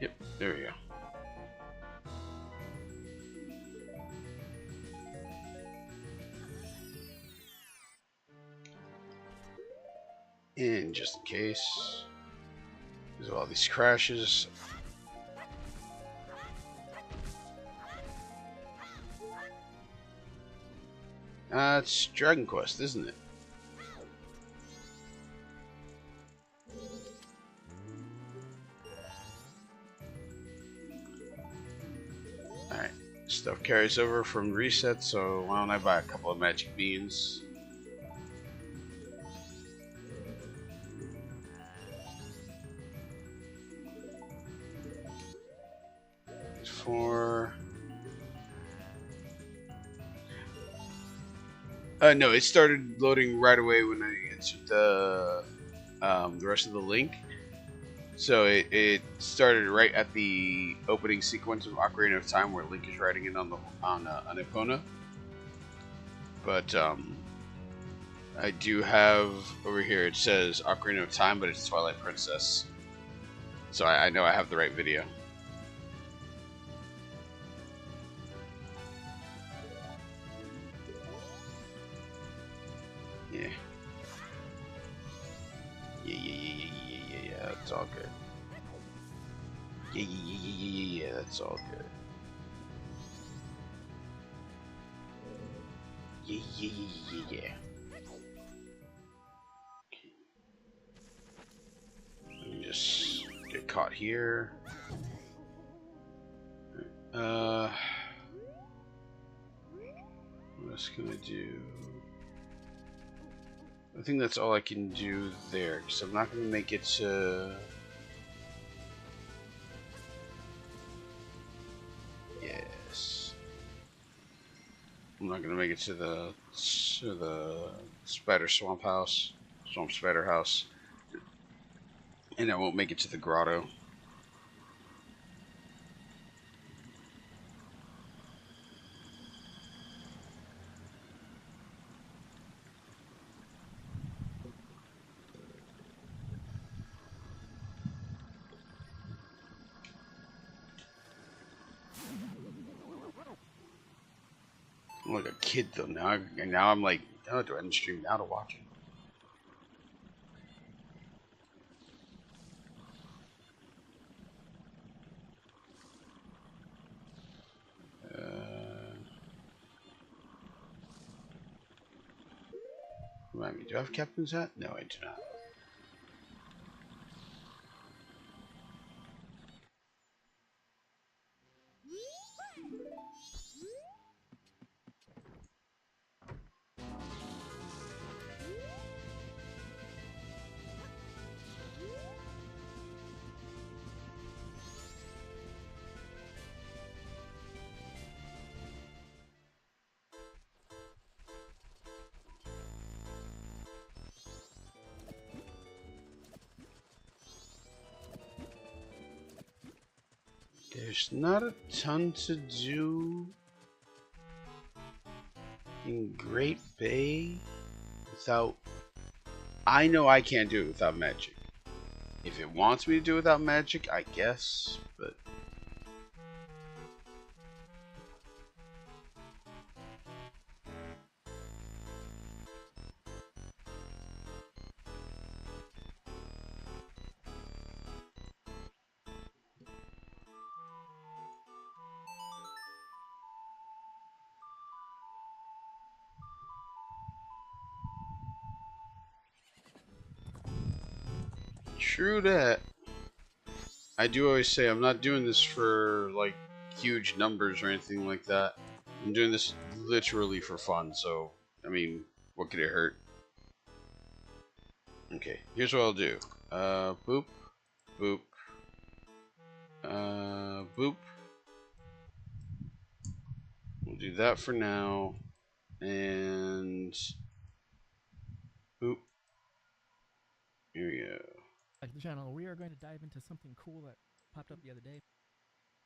Yep, there we go. And just in case, because of all these crashes. It's Dragon Quest, isn't it? Alright, stuff carries over from reset, so why don't I buy a couple of magic beans? For no, it started loading right away when I answered the rest of the link. So it started right at the opening sequence of Ocarina of Time, where Link is riding in on Epona. But I do have over here. It says Ocarina of Time, but it's Twilight Princess. So I know I have the right video. Yeah. Yeah. That's all good. Yeah. That's all good. Yeah. Let me just get caught here. What else can I do? I think that's all I can do there, because I'm not going to make it to... Yes. I'm not going to make it to the Spider Swamp House. Swamp Spider House. And I won't make it to the grotto. I'm like a kid though now. Now I'm like, oh, do I end stream now to watch it? Remind me, do I have Captain's Hat? No, I do not. There's not a ton to do in Great Bay without. I know I can't do it without magic. If it wants me to do it without magic, I guess, but. True that. I do always say I'm not doing this for like huge numbers or anything like that. I'm doing this literally for fun, so I mean, what could it hurt? Okay, here's what I'll do. Boop, boop, boop. We'll do that for now, and boop. Here we go. Like the channel, we are going to dive into something cool that popped up the other day.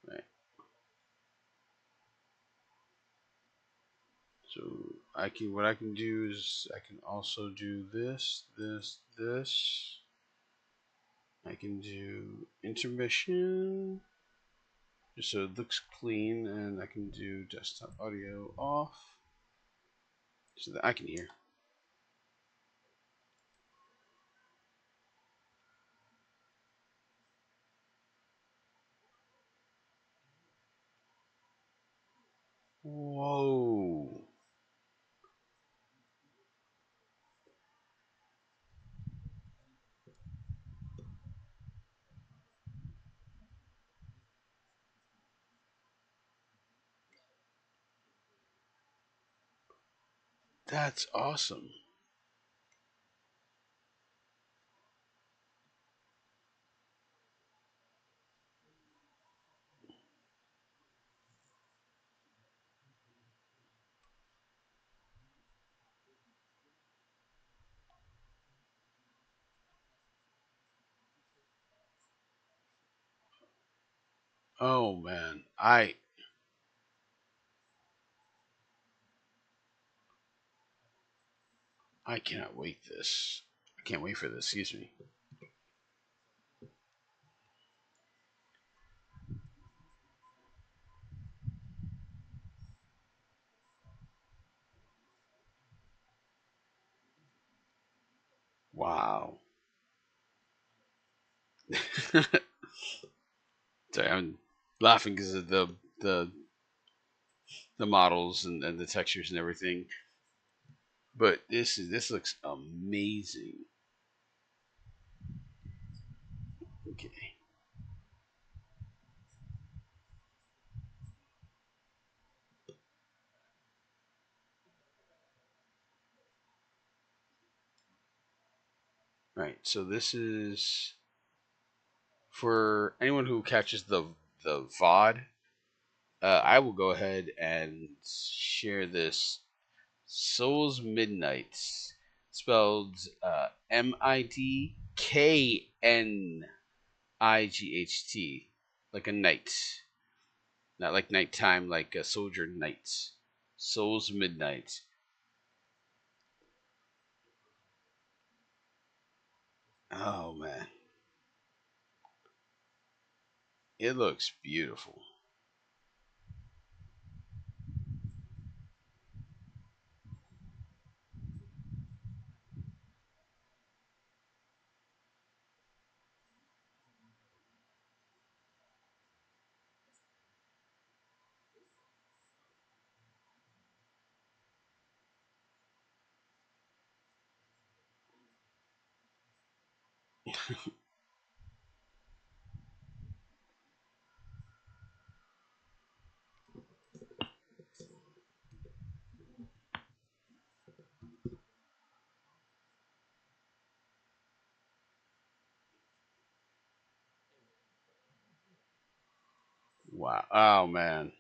Right. So what I can do is I can also do this, this, this. I can do intermission, just so it looks clean, and I can do desktop audio off, so that I can hear. Whoa. That's awesome. Oh man, I cannot wait this. I can't wait for this. Excuse me. Wow. Sorry, I'm laughing because of the the models and the textures and everything. But this looks amazing. Okay. Right. So this is for anyone who catches the VOD. I will go ahead and share this. Souls Midnights, spelled Midknight, like a knight, not like nighttime, like a soldier knight. Souls Midnight. Oh man, it looks beautiful. Wow. Oh man,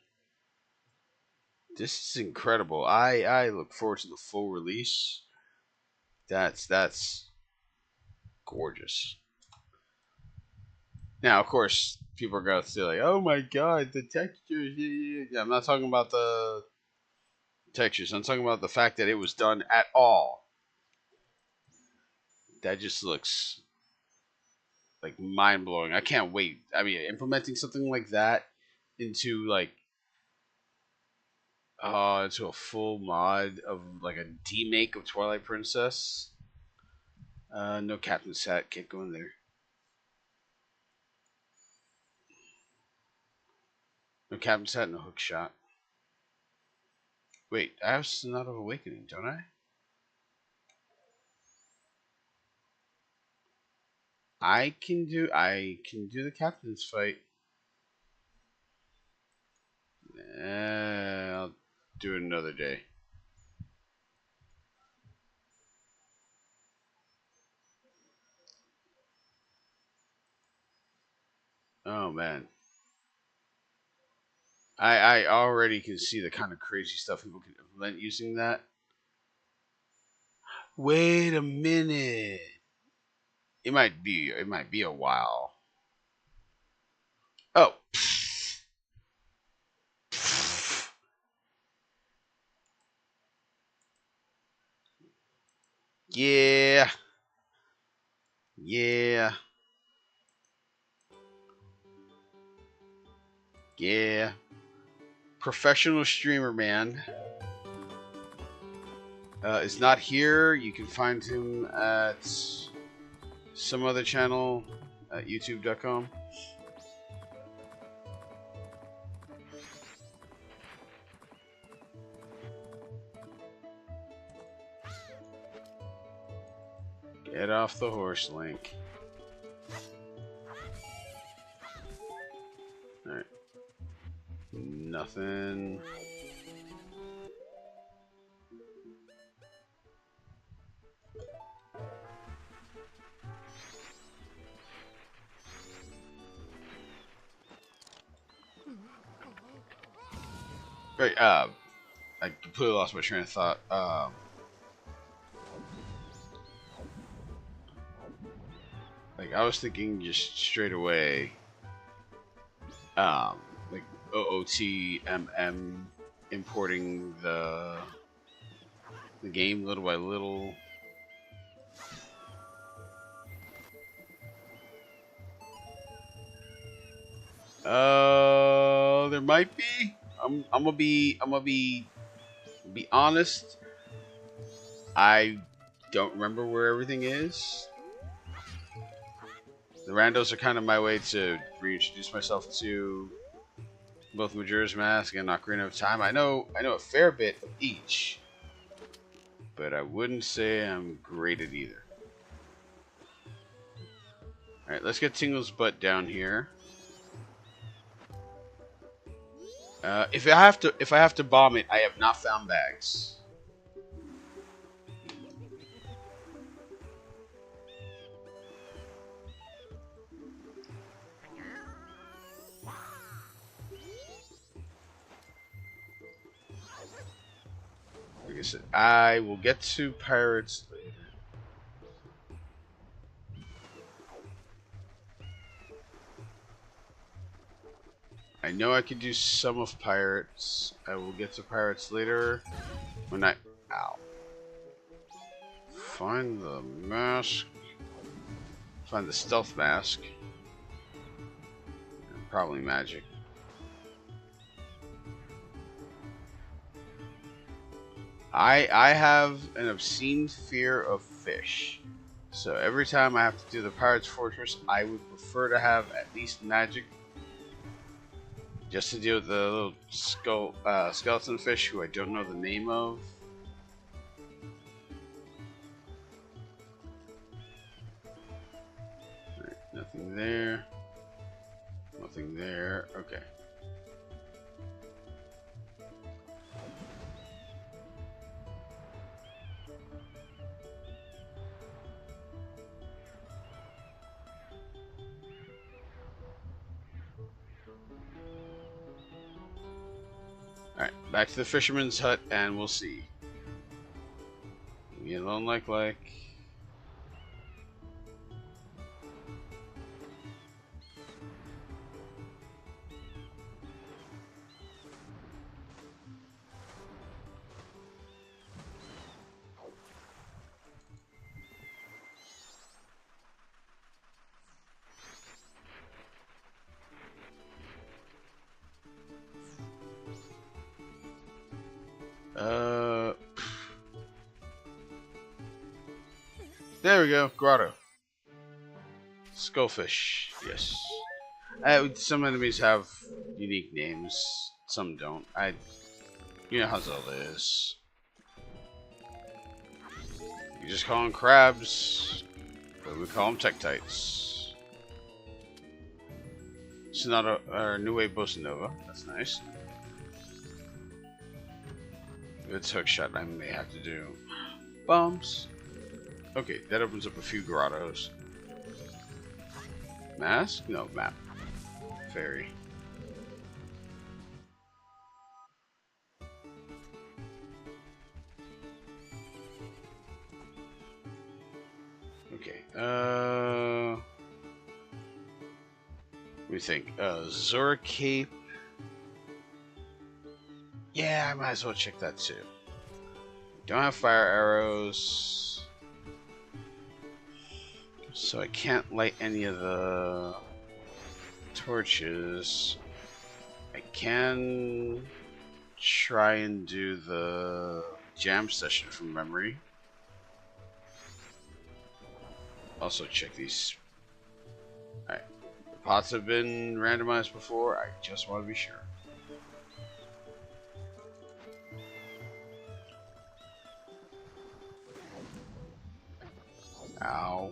this is incredible. I look forward to the full release. That's gorgeous. Now, of course, people are gonna say like, "Oh my god, the textures." Yeah, I'm not talking about the textures. I'm talking about the fact that it was done at all. That just looks like mind blowing. I can't wait. I mean, implementing something like that into like into a full mod of like a demake of Twilight Princess. No Captain Sat, can't go in there. No Captain Sat, no hook shot. Wait, I have Sonata of Awakening, don't I? I can do the captain's fight. I'll do it another day. Oh man. I already can see the kind of crazy stuff people can implement using that. Wait a minute. It might be a while. Oh. Yeah. Yeah. Yeah. Professional streamer man is not here. You can find him at some other channel at youtube.com. Get off the horse, Link. Alright. Nothing. Right, I completely lost my train of thought. Like, I was thinking just straight away, um, like OOT importing the game little by little. There might be. I'm gonna be honest. I don't remember where everything is. The randos are kind of my way to reintroduce myself to both Majora's Mask and Ocarina of Time. I know a fair bit of each, but I wouldn't say I'm great at either. All right, let's get Tingle's butt down here. If I have to bomb it, I have not found bags. Like I said, I will get to pirates later. I know I could do some of pirates. I will get to pirates later when I. Ow. Find the mask. Find the stealth mask. Probably magic. I have an obscene fear of fish. So every time I have to do the Pirate's Fortress, I would prefer to have at least magic. Just to deal with the little skeleton fish who I don't know the name of. Right, nothing there. Nothing there. Okay. Alright, back to the fisherman's hut and we'll see. Leave me alone like. There we go. Grotto. Skullfish. Yes. Some enemies have unique names. Some don't. You know how Zelda is. You just call them crabs, but we call them Tektites. Sonata, or New Wave Bossa Nova. That's nice. It's hook shot I may have to do. Bumps. Okay, that opens up a few grottos. Mask? No, map. Fairy. Okay, what do you think? Zora Cape. Yeah, I might as well check that too. Don't have fire arrows, so I can't light any of the torches. I can try and do the jam session from memory. Also check these. Alright. The pots have been randomized before. I just want to be sure. Ow.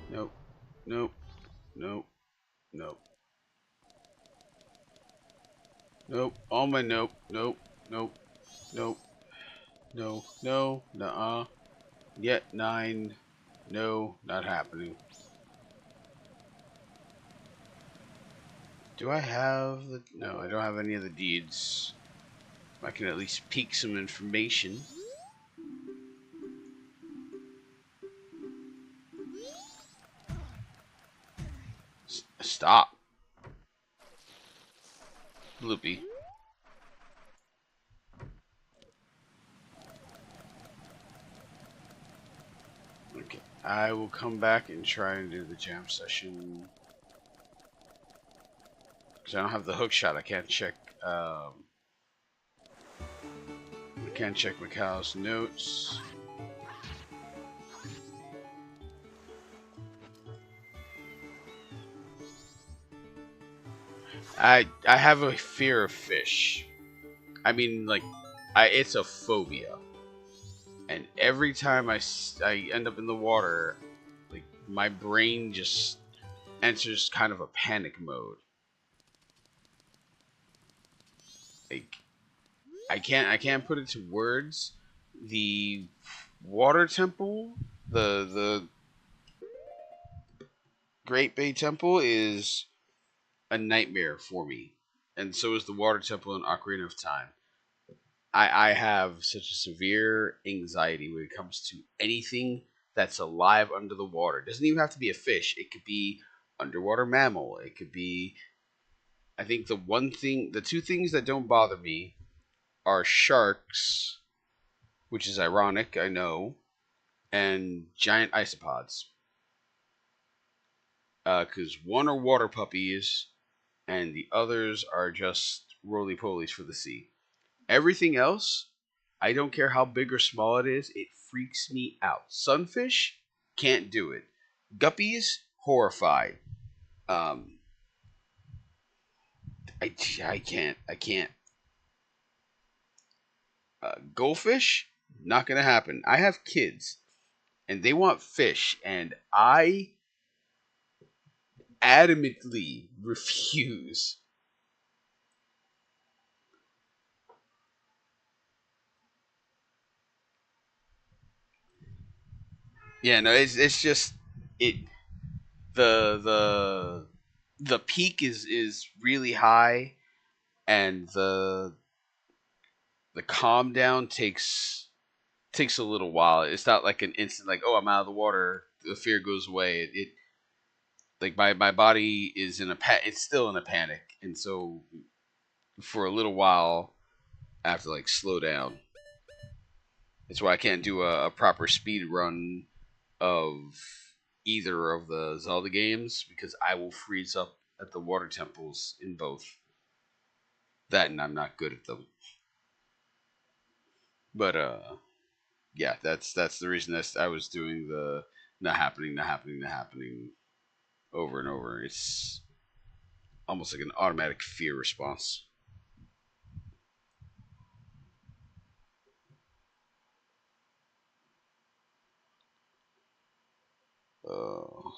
Nope. Nope. Nope. Nope. Nope. All my nope. Nope. Nope. Nope. No. No. Nuh-uh. Yet 9. No. Not happening. Do I have the... No, I don't have any of the deeds. I can at least peek some information. Stop. Bloopy. Okay. I will come back and try and do the jam session. Because I don't have the hook shot. I can't check... I can't check Macau's notes. I have a fear of fish. I mean, like, it's a phobia. And every time I end up in the water, like, my brain just enters kind of a panic mode. Like, I can't put it to words. The water temple, the Great Bay Temple is a nightmare for me, and so is the water temple in Ocarina of Time. I have such a severe anxiety when it comes to anything that's alive under the water. It doesn't even have to be a fish. It could be underwater mammal. It could be... I think the two things that don't bother me are sharks, which is ironic, I know, and giant isopods. Because one are water puppies, and the others are just roly polies for the sea. Everything else, I don't care how big or small it is, it freaks me out. Sunfish, can't do it. Guppies, horrified. Um, I can't. Goldfish, not gonna happen. I have kids, and they want fish, and I adamantly refuse. Yeah, no, it's just it. The peak is really high, and the calm down takes a little while. It's not like an instant, like, oh, I'm out of the water, the fear goes away. It like my body is it's still in a panic, and so for a little while I have to like slow down. That's why I can't do a proper speed run of either of the Zelda games, because I will freeze up at the water temples in both. That and I'm not good at them. But yeah, that's the reason that I was doing the not happening, not happening, not happening over and over. It's almost like an automatic fear response. Uh,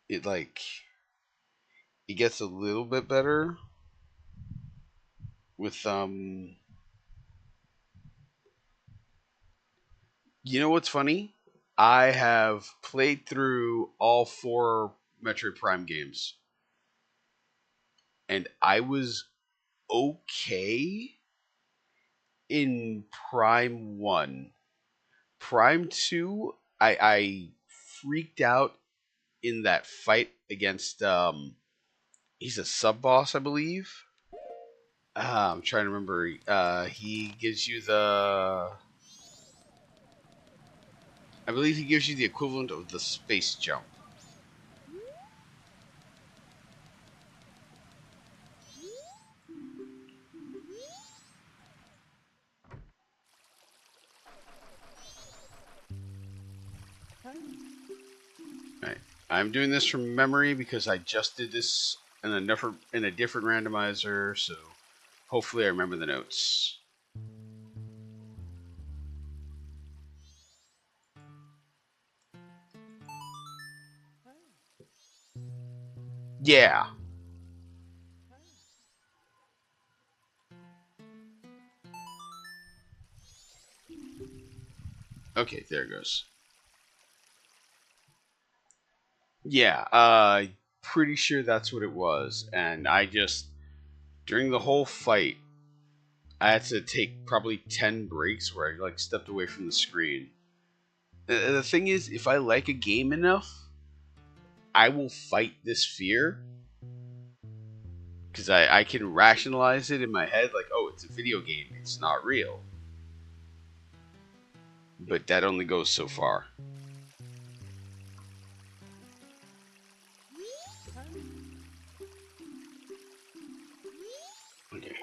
it like it gets a little bit better with you know what's funny? I have played through all four Metroid Prime games, and I was okay in Prime 1. Prime 2, I freaked out in that fight against he's a sub boss, I believe. I'm trying to remember. He gives you the I believe he gives you the equivalent of the space jump. Right. I'm doing this from memory because I just did this in a different randomizer, so hopefully I remember the notes. Yeah. Okay, there it goes. Yeah, pretty sure that's what it was. And I just during the whole fight, I had to take probably 10 breaks where I like stepped away from the screen. The thing is, if I like a game enough, I will fight this fear because I can rationalize it in my head like, oh, it's a video game, it's not real. But that only goes so far. Okay.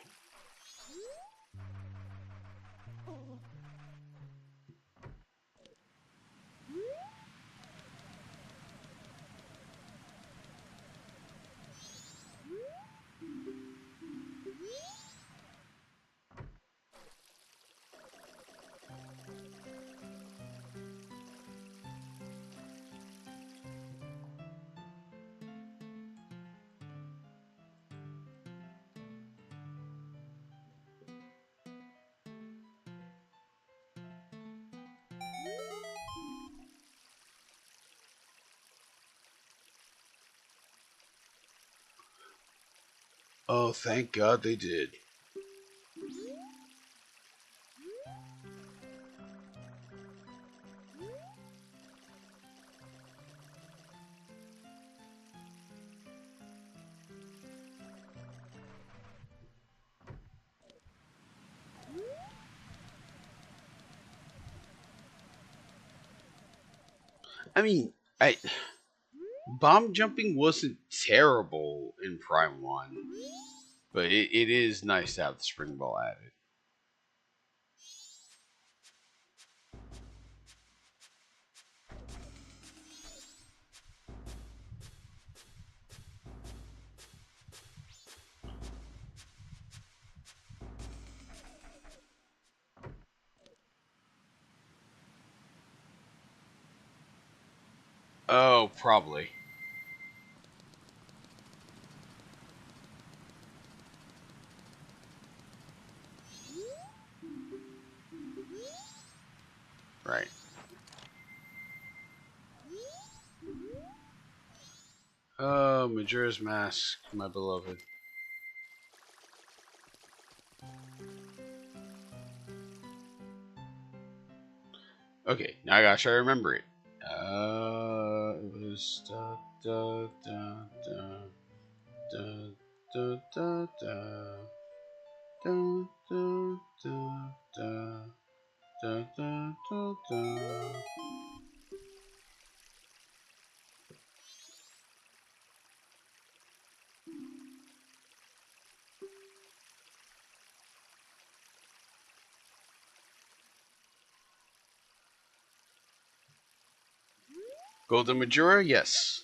Oh, thank God they did. I mean, I bomb jumping wasn't terrible in Prime One, but it is nice to have the spring ball added. Oh, probably. Right. Oh, Majora's Mask, my beloved. Okay, now I gotta try to remember it. It was da da da da da da da da da da da da, da, da, da, da. Golden Majora, yes.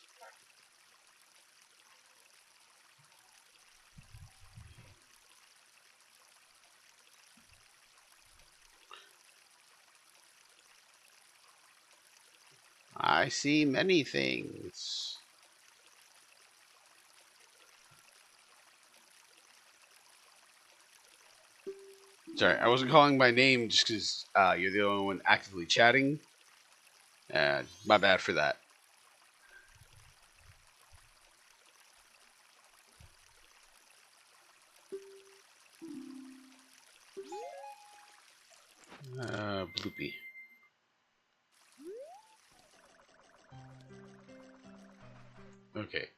I see many things. Sorry, I wasn't calling my name just because you're the only one actively chatting. My bad for that. Bloopy. Okay.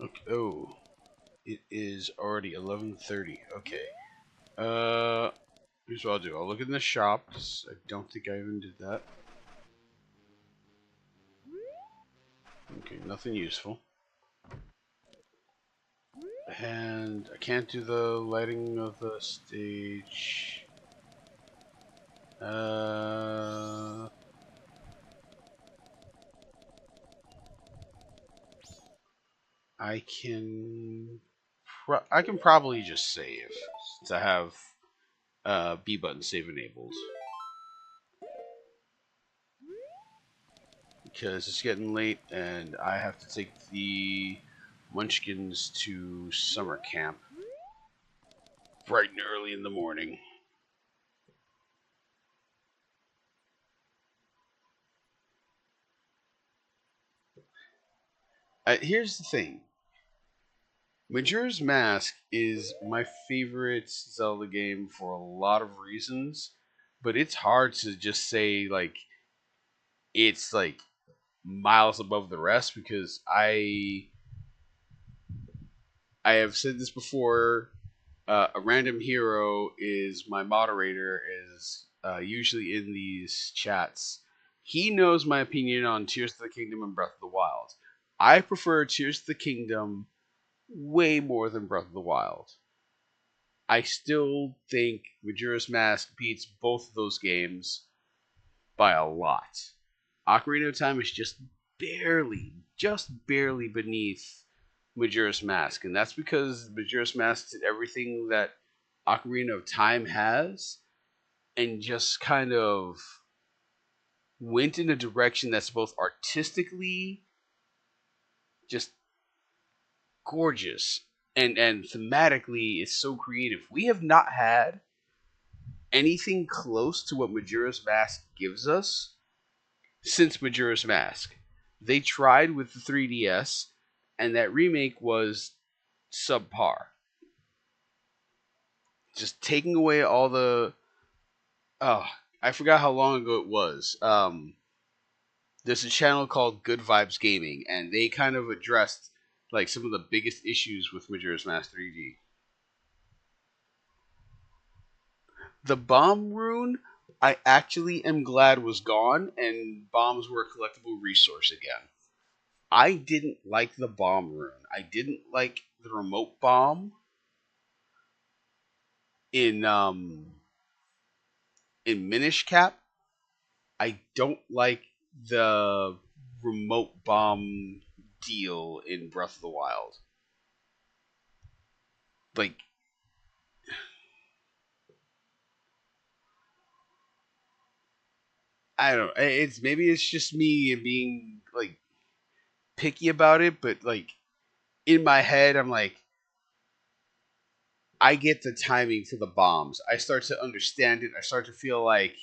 Okay. Oh, it is already 11:30. Okay. Here's what I'll do. I'll look in the shop. 'Cause I don't think I even did that. Okay, nothing useful. And I can't do the lighting of the stage. I can. I can probably just save since I have B button save enabled because it's getting late and I have to take the Munchkins to summer camp bright and early in the morning. Here's the thing. Majora's Mask is my favorite Zelda game for a lot of reasons, but it's hard to just say like it's like miles above the rest because I have said this before. A random hero is my moderator. Is usually in these chats. He knows my opinion on Tears of the Kingdom and Breath of the Wild. I prefer Tears of the Kingdom way more than Breath of the Wild. I still think Majora's Mask beats both of those games by a lot. Ocarina of Time is just barely beneath Majora's Mask, and that's because Majora's Mask did everything that Ocarina of Time has, and just kind of went in a direction that's both artistically just gorgeous and thematically is so creative. We have not had anything close to what Majora's Mask gives us since Majora's Mask. They tried with the 3DS, and that remake was subpar. Just taking away all the. Oh, I forgot how long ago it was. There's a channel called Good Vibes Gaming, and they kind of addressed like some of the biggest issues with Majora's Mask 3D. The bomb rune, I actually am glad was gone, and bombs were a collectible resource again. I didn't like the bomb rune. I didn't like the remote bomb in Minish Cap. I don't like the remote bomb deal in Breath of the Wild. Like I don't know. It's just me being like picky about it, but like in my head I'm like I get the timing for the bombs. I start to understand it. I start to feel like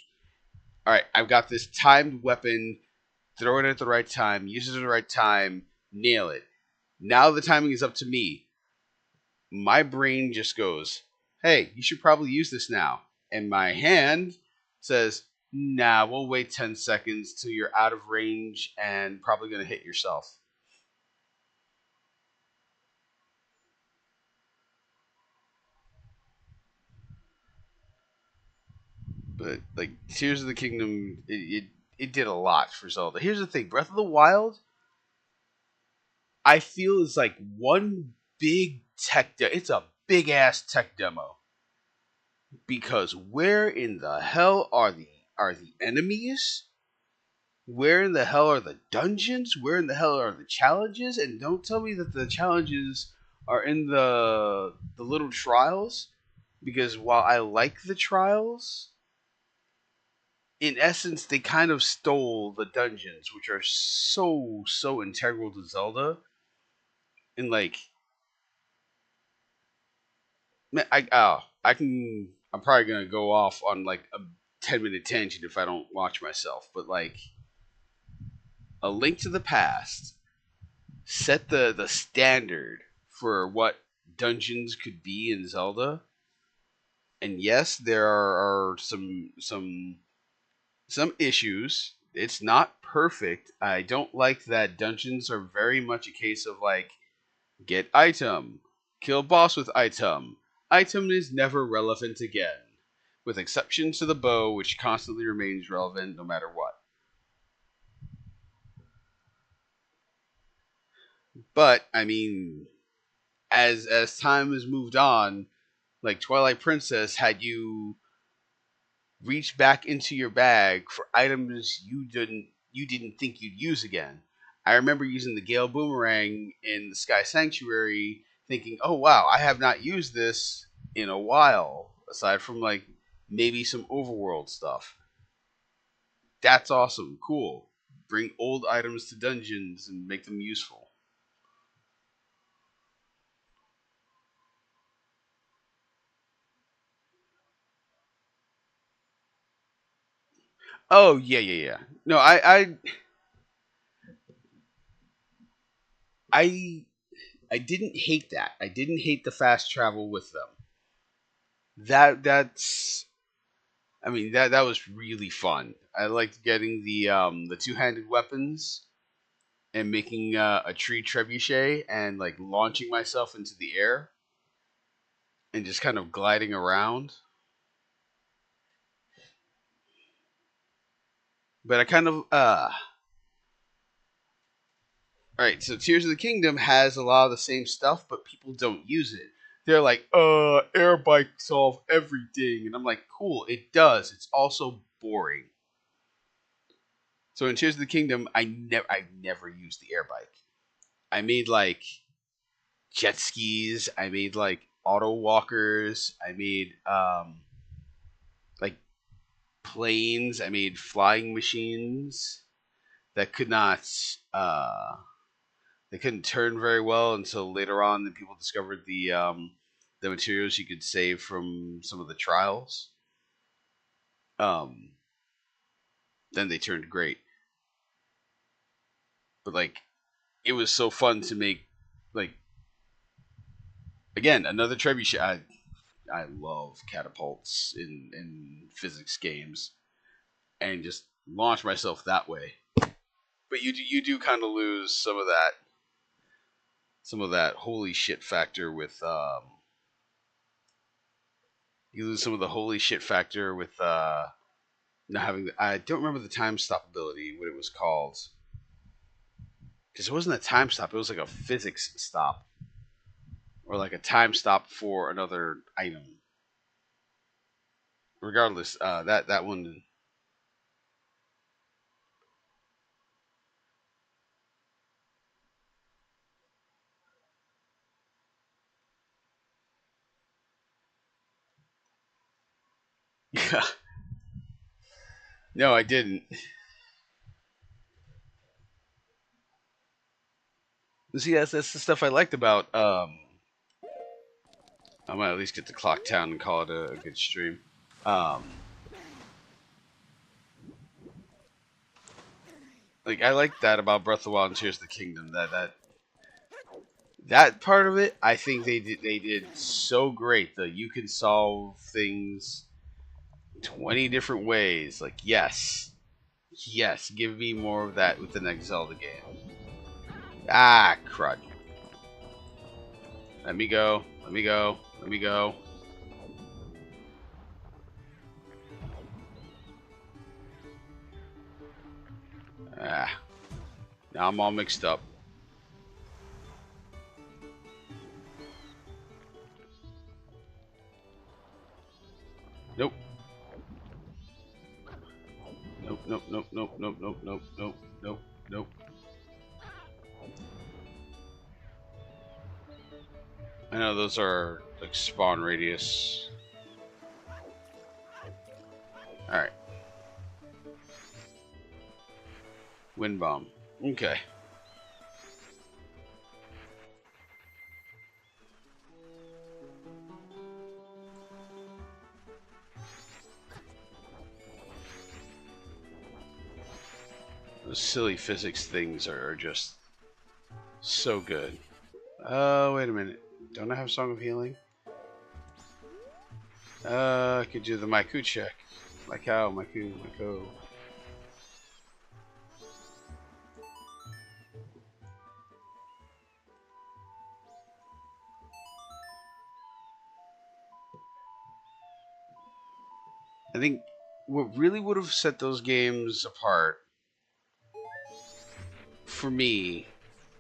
all right, I've got this timed weapon. Throw it at the right time, use it at the right time, nail it. Now the timing is up to me. My brain just goes, hey, you should probably use this now. And my hand says, Nah, we'll wait 10 seconds till you're out of range and probably gonna hit yourself. But like Tears of the Kingdom, it did a lot for Zelda. Here's the thing: Breath of the Wild, I feel is like one big it's a big ass tech demo because where in the hell are the enemies? Where in the hell are the dungeons? Where in the hell are the challenges? And don't tell me that the challenges are in the little trials, because while I like the trials, in essence they kind of stole the dungeons, which are so integral to Zelda. And like, man, I can I'm probably gonna go off on like a 10-minute tangent if I don't watch myself, but like A Link to the Past set the standard for what dungeons could be in Zelda. And yes, there are some issues. It's not perfect. I don't like that dungeons are very much a case of like get item, kill boss with item. Item is never relevant again, with exceptions to the bow, which constantly remains relevant no matter what. But I mean, as time has moved on, like Twilight Princess had you reach back into your bag for items you didn't think you'd use again. I remember using the Gale Boomerang in the Sky Sanctuary, thinking, "Oh wow, I have not used this in a while, aside from like maybe some overworld stuff." That's awesome, cool. Bring old items to dungeons and make them useful. Oh yeah, yeah, yeah. No, I I didn't hate that. I didn't hate the fast travel with them. That's I mean that was really fun. I liked getting the two-handed weapons and making a tree trebuchet and like launching myself into the air and just kind of gliding around. But I kind of all right, so Tears of the Kingdom has a lot of the same stuff, but people don't use it. They're like, air bike solve everything, and I'm like, cool, it does. It's also boring. So in Tears of the Kingdom, I never used the air bike. I made like jet skis. I made like auto walkers. I made like planes. I made flying machines that could not they couldn't turn very well until later on. Then people discovered the materials you could save from some of the trials. Um, then they turned great. But like, it was so fun to make like again another trebuchet. I love catapults in physics games, and just launch myself that way. But you do kind of lose some of that holy shit factor with you lose some of the holy shit factor with not having. I don't remember the time stop ability, what it was called, because it wasn't a time stop. It was like a physics stop or like a time stop for another item. Regardless, that one. Yeah, no, I didn't. See, that's the stuff I liked about. I might at least get the clock down and call it a good stream. Um, like I like that about Breath of the Wild and Tears of the Kingdom. That part of it, I think they did so great. The you can solve things 20 different ways. Like, yes. Yes, give me more of that with the next Zelda game. Ah, crud. Let me go. Let me go. Let me go. Ah. Now I'm all mixed up. Nope. Nope, nope, nope, nope, nope, nope, nope, nope, nope, nope. I know those are like spawn radius. Alright. Wind bomb. Okay. Those silly physics things are just so good. Oh, wait a minute. Don't I have Song of Healing? I could do the Maiku check. My cow, Maiku, Maiko. I think what really would have set those games apart for me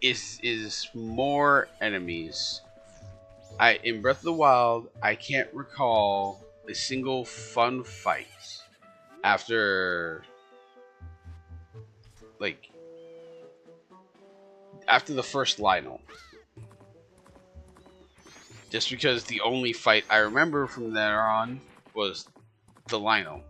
is more enemies. In Breath of the Wild, I can't recall a single fun fight after like after the first Lionel. Just because the only fight I remember from there on was the Lionel.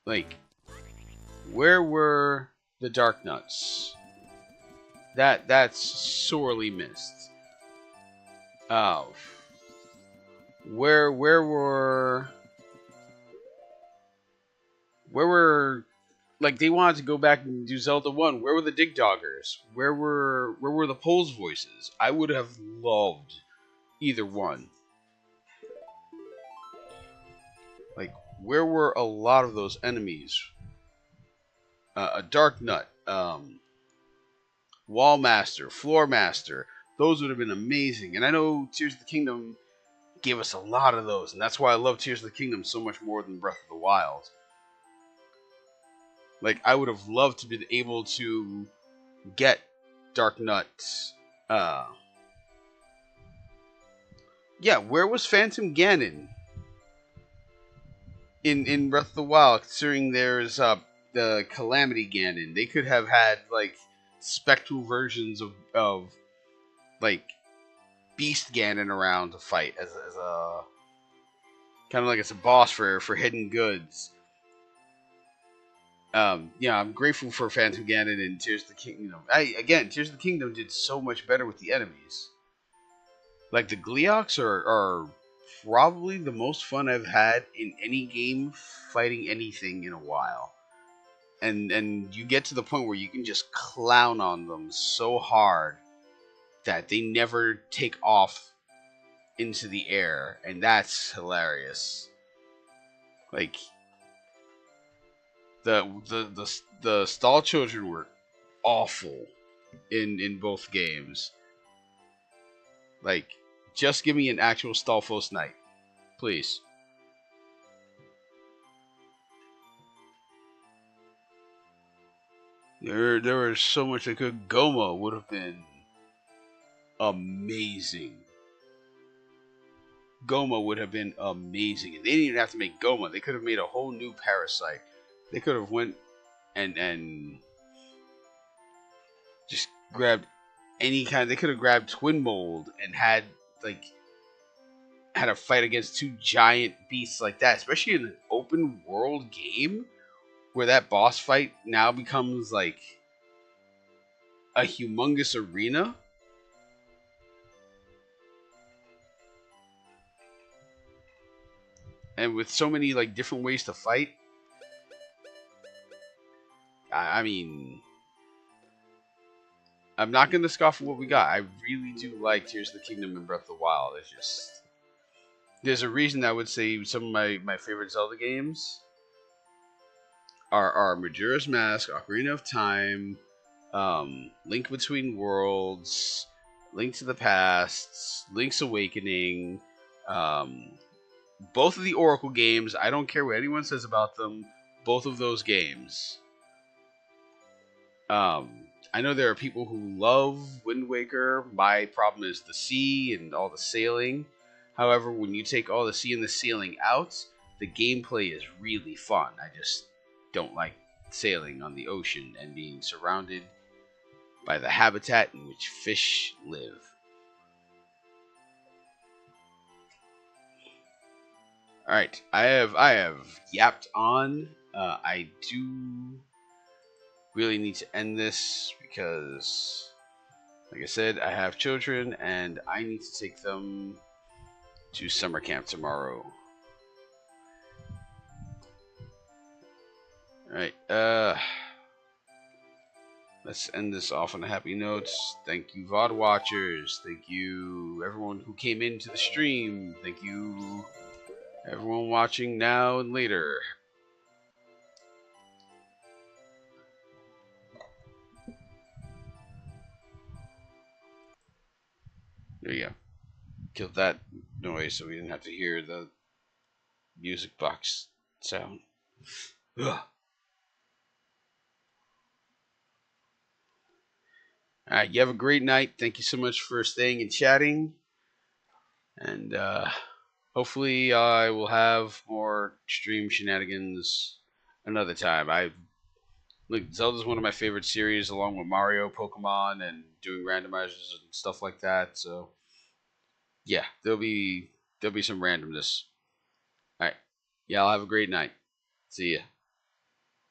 Like, where were the Dark Nuts? That's sorely missed. Oh, where were like they wanted to go back and do Zelda 1. Where were the Dig Doggers? Where were the Pole's voices? I would have loved either one. Like, where were a lot of those enemies? A Dark Nut, Wall Master, Floor Master. Those would have been amazing. And I know Tears of the Kingdom gave us a lot of those, and that's why I love Tears of the Kingdom so much more than Breath of the Wild. Like, I would have loved to be able to get Dark Nut. Uh, yeah, where was Phantom Ganon in Breath of the Wild? Considering there's the Calamity Ganon, they could have had like spectral versions of like Beast Ganon around to fight as a kind of like as a boss for hidden goods. Yeah, I'm grateful for Phantom Ganon and Tears of the Kingdom. Tears of the Kingdom did so much better with the enemies. Like, the Gleeoks are probably the most fun I've had in any game fighting anything in a while. And you get to the point where you can just clown on them so hard that they never take off into the air, and that's hilarious. Like, the stall children were awful in both games. Like, just give me an actual Stalfos Knight, please. There was so much that could. Goma would have been amazing. Goma would have been amazing. And they didn't even have to make Goma. They could have made a whole new parasite. They could have went and just grabbed any kind. They could have grabbed Twin Mold and had a fight against two giant beasts like that, especially in an open world game. where that boss fight now becomes like a humongous arena. And with so many like different ways to fight, I mean, I'm not gonna scoff at what we got. I really do like Tears of the Kingdom and Breath of the Wild. It's just there's a reason I would say some of my favorite Zelda games are Majora's Mask, Ocarina of Time, Link Between Worlds, Link to the Past, Link's Awakening, um, both of the Oracle games. I don't care what anyone says about them. Both of those games. I know there are people who love Wind Waker. My problem is the sea and all the sailing. However, when you take all the sea and the sailing out, the gameplay is really fun. I just don't like sailing on the ocean and being surrounded by the habitat in which fish live. All right, I have yapped on. I do really need to end this because, like I said, I have children and I need to take them to summer camp tomorrow. All right, let's end this off on a happy note. Thank you, VOD watchers. Thank you, everyone who came into the stream. Thank you, everyone watching now and later. There you go. Killed that noise so we didn't have to hear the music box sound. Ugh. All right, you have a great night. Thank you so much for staying and chatting. And hopefully, I will have more stream shenanigans another time. I look, Zelda's one of my favorite series, along with Mario, Pokemon, and doing randomizers and stuff like that. So yeah, there'll be some randomness. All right, yeah, I'll have a great night. See ya.